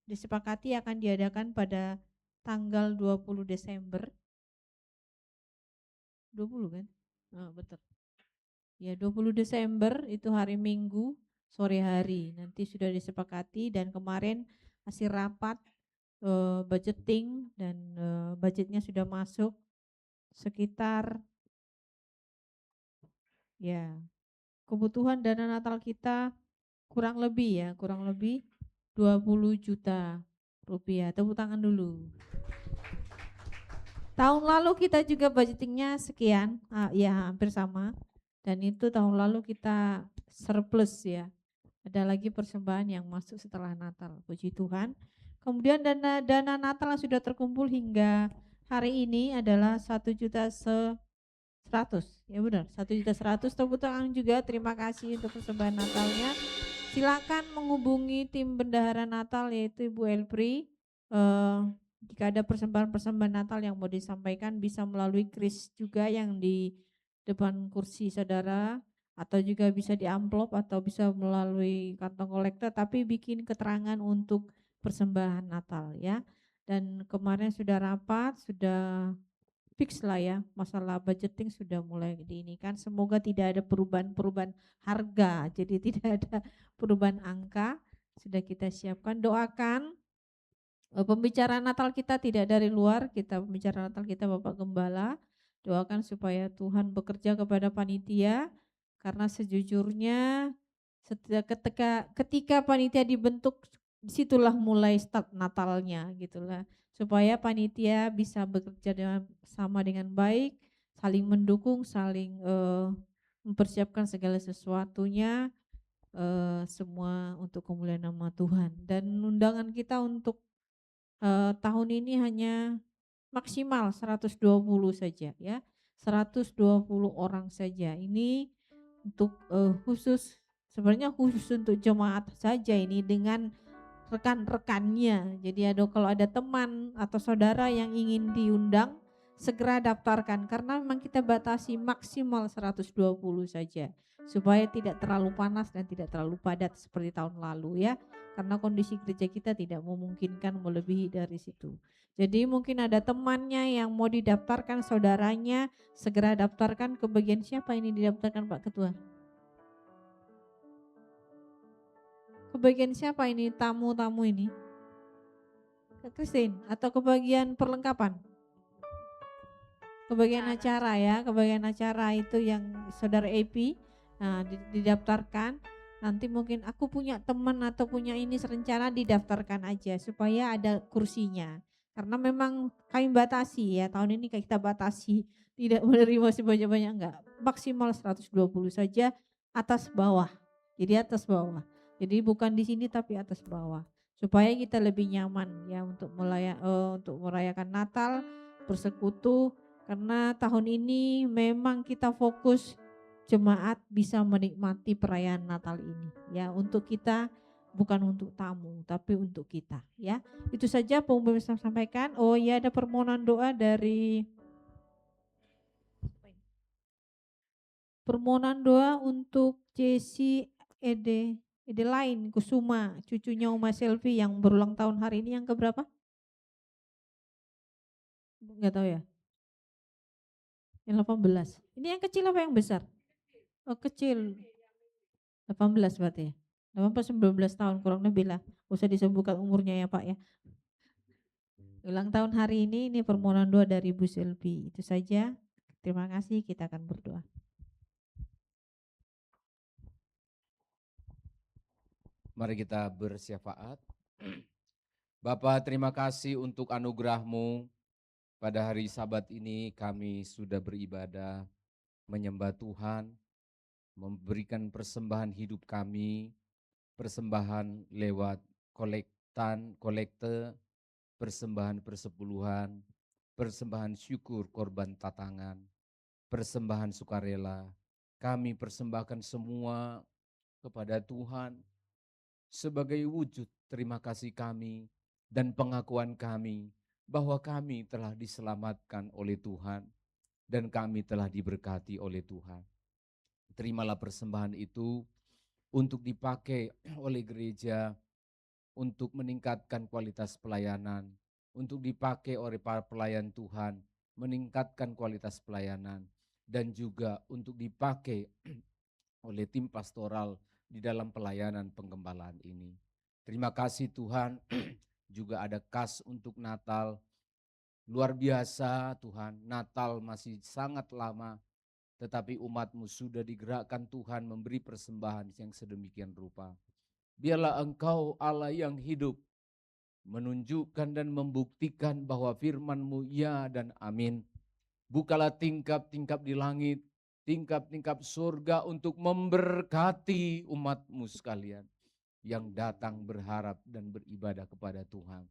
disepakati akan diadakan pada tanggal 20 Desember. 20 kan? Betul. Ya, 20 Desember itu hari Minggu sore hari. Nanti sudah disepakati dan kemarin hasil rapat budgeting dan budgetnya sudah masuk sekitar ya kebutuhan dana Natal kita kurang lebih 20 juta rupiah. Tepuk tangan dulu. Tahun lalu kita juga budgetingnya sekian, ya hampir sama. Dan itu tahun lalu kita surplus ya. Ada lagi persembahan yang masuk setelah Natal, puji Tuhan. Kemudian dana Natal yang sudah terkumpul hingga hari ini adalah 1.100.000. Ya benar, 1.100.000. Tepuk tangan juga, terima kasih untuk persembahan Natalnya. Silakan menghubungi tim bendahara Natal yaitu Ibu Elpri. Jika ada persembahan-persembahan Natal yang mau disampaikan bisa melalui kris juga yang di depan kursi saudara, atau juga bisa di amplop atau bisa melalui kantong kolektor, tapi bikin keterangan untuk persembahan Natal ya. Dan kemarin sudah rapat, sudah fix lah ya, masalah budgeting sudah mulai diinikan. Semoga tidak ada perubahan-perubahan harga, jadi tidak ada perubahan angka. Sudah kita siapkan, doakan pembicaraan Natal kita tidak dari luar, kita pembicaraan Natal kita Bapak Gembala. Doakan supaya Tuhan bekerja kepada panitia, karena sejujurnya ketika panitia dibentuk, disitulah mulai start Natalnya gitulah. Supaya panitia bisa bekerja sama dengan baik, saling mendukung, saling mempersiapkan segala sesuatunya, semua untuk kemuliaan nama Tuhan. Dan undangan kita untuk tahun ini hanya maksimal 120 saja ya, 120 orang saja. Ini untuk khusus, sebenarnya khusus untuk jemaat saja ini dengan rekan-rekannya. Jadi kalau ada teman atau saudara yang ingin diundang, segera daftarkan karena memang kita batasi maksimal 120 saja supaya tidak terlalu panas dan tidak terlalu padat seperti tahun lalu ya, karena kondisi gereja kita tidak memungkinkan melebihi dari situ. Jadi mungkin ada temannya yang mau didaftarkan, saudaranya segera daftarkan. Ke bagian siapa ini didaftarkan Pak Ketua? Ke bagian siapa ini tamu-tamu ini? Ke Christine atau ke bagian perlengkapan? Ke bagian acara ya, ke bagian acara itu yang saudara Epi. Nah, didaftarkan. Nanti mungkin aku punya teman atau punya ini serencana, didaftarkan aja supaya ada kursinya. Karena memang kami batasi ya, tahun ini kita batasi, tidak menerima sebanyak-banyak, enggak. Maksimal 120 saja, atas bawah. Jadi atas bawah. Jadi bukan di sini tapi atas bawah. Supaya kita lebih nyaman ya untuk merayakan Natal, bersekutu. Karena tahun ini memang kita fokus jemaat bisa menikmati perayaan Natal ini ya, untuk kita, bukan untuk tamu tapi untuk kita ya. Itu saja pengumuman saya sampaikan. Oh ya, ada permohonan doa dari untuk Jesse Edelain Kusuma, cucunya Uma Selvi yang berulang tahun hari ini, yang keberapa? Enggak tahu ya. Yang 18. Ini yang kecil apa yang besar? Oh kecil, 18 berarti ya? 18 19 tahun kurang lebih lah. Usah disebutkan umurnya ya Pak ya. Ulang tahun hari ini permohonan doa dari Bu Selvi. Itu saja. Terima kasih, kita akan berdoa. Mari kita bersyafaat. Bapa, terima kasih untuk anugerah-Mu. Pada hari Sabat ini kami sudah beribadah, menyembah Tuhan, memberikan persembahan hidup kami, persembahan lewat kolekte, persembahan persepuluhan, persembahan syukur korban tatangan, persembahan sukarela. Kami persembahkan semua kepada Tuhan sebagai wujud terima kasih kami dan pengakuan kami bahwa kami telah diselamatkan oleh Tuhan dan kami telah diberkati oleh Tuhan. Terimalah persembahan itu untuk dipakai oleh gereja untuk meningkatkan kualitas pelayanan, untuk dipakai oleh para pelayan Tuhan, meningkatkan kualitas pelayanan, dan juga untuk dipakai oleh tim pastoral di dalam pelayanan penggembalaan ini. Terima kasih Tuhan, juga ada kas untuk Natal. Luar biasa Tuhan, Natal masih sangat lama, tetapi umat-Mu sudah digerakkan Tuhan memberi persembahan yang sedemikian rupa. Biarlah Engkau Allah yang hidup, menunjukkan dan membuktikan bahwa firman-Mu ya dan amin. Bukalah tingkap-tingkap di langit, tingkap-tingkap surga untuk memberkati umat-Mu sekalian yang datang berharap dan beribadah kepada Tuhan.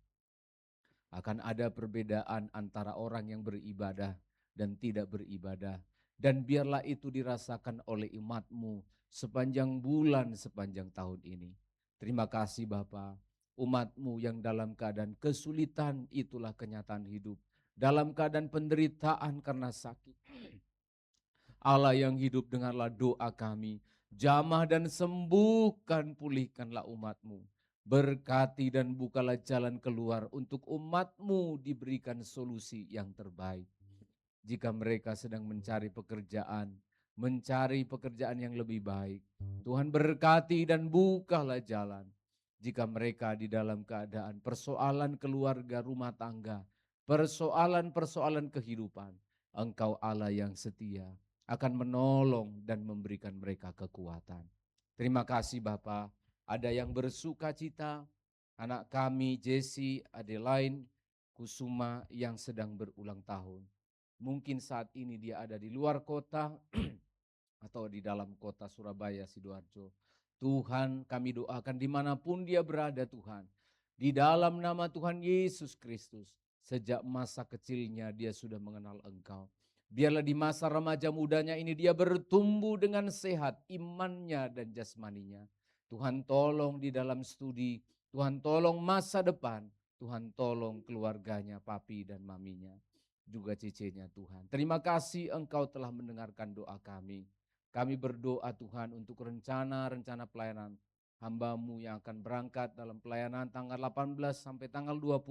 Akan ada perbedaan antara orang yang beribadah dan tidak beribadah. Dan biarlah itu dirasakan oleh umat-Mu sepanjang bulan, sepanjang tahun ini. Terima kasih Bapa, umat-Mu yang dalam keadaan kesulitan itulah kenyataan hidup. Dalam keadaan penderitaan karena sakit. Allah yang hidup, dengarlah doa kami. Jamah dan sembuhkan, pulihkanlah umat-Mu. Berkati dan bukalah jalan keluar untuk umat-Mu diberikan solusi yang terbaik. Jika mereka sedang mencari pekerjaan yang lebih baik, Tuhan berkati dan bukalah jalan. Jika mereka di dalam keadaan persoalan keluarga, rumah tangga, persoalan-persoalan kehidupan, Engkau Allah yang setia akan menolong dan memberikan mereka kekuatan. Terima kasih Bapa. Ada yang bersuka cita, anak kami Jesse, Adeline, Kusuma yang sedang berulang tahun. Mungkin saat ini dia ada di luar kota atau di dalam kota Surabaya, Sidoarjo. Tuhan, kami doakan dimanapun dia berada Tuhan. Di dalam nama Tuhan Yesus Kristus, sejak masa kecilnya dia sudah mengenal Engkau. Biarlah di masa remaja mudanya ini dia bertumbuh dengan sehat imannya dan jasmaninya. Tuhan tolong di dalam studi, Tuhan tolong masa depan, Tuhan tolong keluarganya, papi dan maminya, juga cicenya Tuhan. Terima kasih Engkau telah mendengarkan doa kami. Kami berdoa Tuhan untuk rencana-rencana pelayanan hamba-Mu yang akan berangkat dalam pelayanan tanggal 18 sampai tanggal 20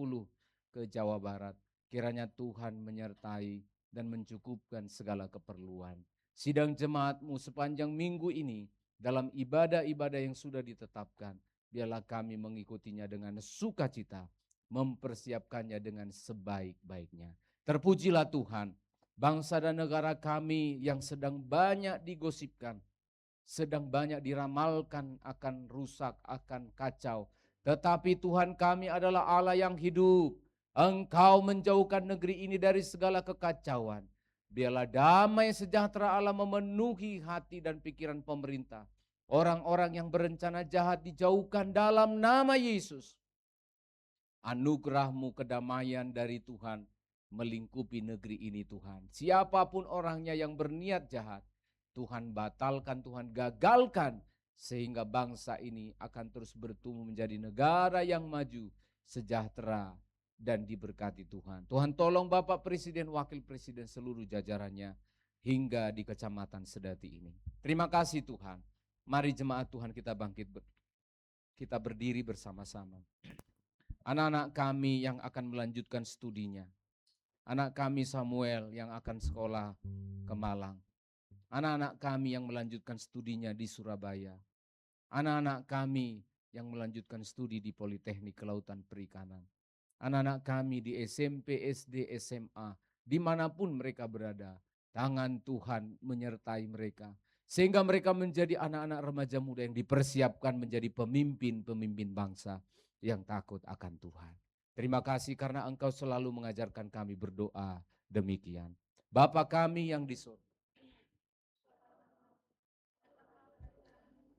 ke Jawa Barat. Kiranya Tuhan menyertai dan mencukupkan segala keperluan. Sidang jemaat-Mu sepanjang minggu ini dalam ibadah-ibadah yang sudah ditetapkan, biarlah kami mengikutinya dengan sukacita, mempersiapkannya dengan sebaik-baiknya. Terpujilah Tuhan, bangsa dan negara kami yang sedang banyak digosipkan, sedang banyak diramalkan akan rusak, akan kacau. Tetapi Tuhan kami adalah Allah yang hidup. Engkau menjauhkan negeri ini dari segala kekacauan. Biarlah damai sejahtera Allah memenuhi hati dan pikiran pemerintah. Orang-orang yang berencana jahat dijauhkan dalam nama Yesus. Anugerah-Mu kedamaian dari Tuhan melingkupi negeri ini Tuhan. Siapapun orangnya yang berniat jahat, Tuhan batalkan, Tuhan gagalkan. Sehingga bangsa ini akan terus bertumbuh menjadi negara yang maju, sejahtera dan diberkati Tuhan. Tuhan tolong Bapak Presiden, Wakil Presiden, seluruh jajarannya hingga di Kecamatan Sedati ini. Terima kasih Tuhan. Mari jemaat Tuhan kita bangkit, kita berdiri bersama-sama. Anak-anak kami yang akan melanjutkan studinya, anak kami Samuel yang akan sekolah ke Malang, anak-anak kami yang melanjutkan studinya di Surabaya, anak-anak kami yang melanjutkan studi di Politeknik Kelautan Perikanan, anak-anak kami di SMP, SD, SMA, dimanapun mereka berada, tangan Tuhan menyertai mereka, sehingga mereka menjadi anak-anak remaja muda yang dipersiapkan menjadi pemimpin-pemimpin bangsa yang takut akan Tuhan. Terima kasih karena Engkau selalu mengajarkan kami berdoa demikian. Bapa kami yang di surga,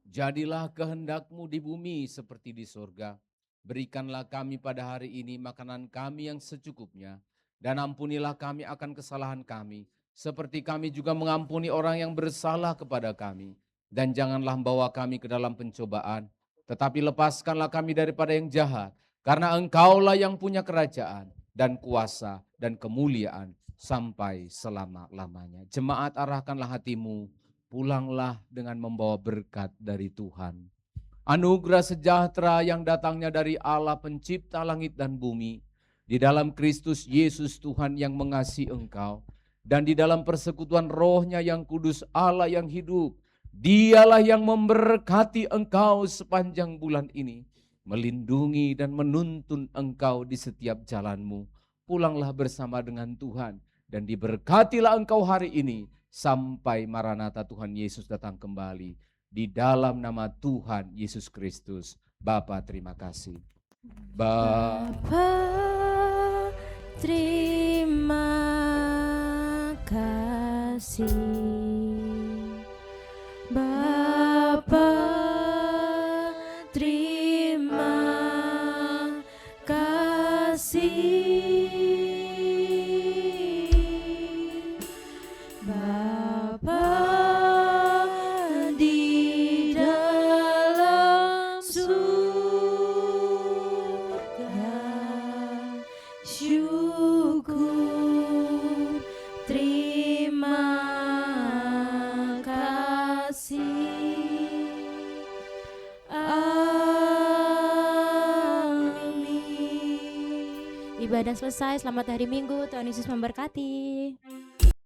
jadilah kehendak-Mu di bumi seperti di surga. Berikanlah kami pada hari ini makanan kami yang secukupnya, dan ampunilah kami akan kesalahan kami, seperti kami juga mengampuni orang yang bersalah kepada kami. Dan janganlah bawa kami ke dalam pencobaan, tetapi lepaskanlah kami daripada yang jahat, karena Engkaulah yang punya kerajaan dan kuasa dan kemuliaan sampai selama-lamanya. Jemaat, arahkanlah hatimu, pulanglah dengan membawa berkat dari Tuhan. Anugerah sejahtera yang datangnya dari Allah pencipta langit dan bumi, di dalam Kristus Yesus Tuhan yang mengasihi engkau, dan di dalam persekutuan Roh-Nya yang kudus Allah yang hidup, Dialah yang memberkati engkau sepanjang bulan ini, melindungi dan menuntun engkau di setiap jalanmu. Pulanglah bersama dengan Tuhan, dan diberkatilah engkau hari ini sampai Maranatha Tuhan Yesus datang kembali. Di dalam nama Tuhan Yesus Kristus, Bapa terima kasih. Bapa terima kasih. Bapa terima kasih. Bapa di dalam surga, syukur terima kasih. Amin. Ibadah selesai, selamat hari Minggu, Tuhan Yesus memberkati.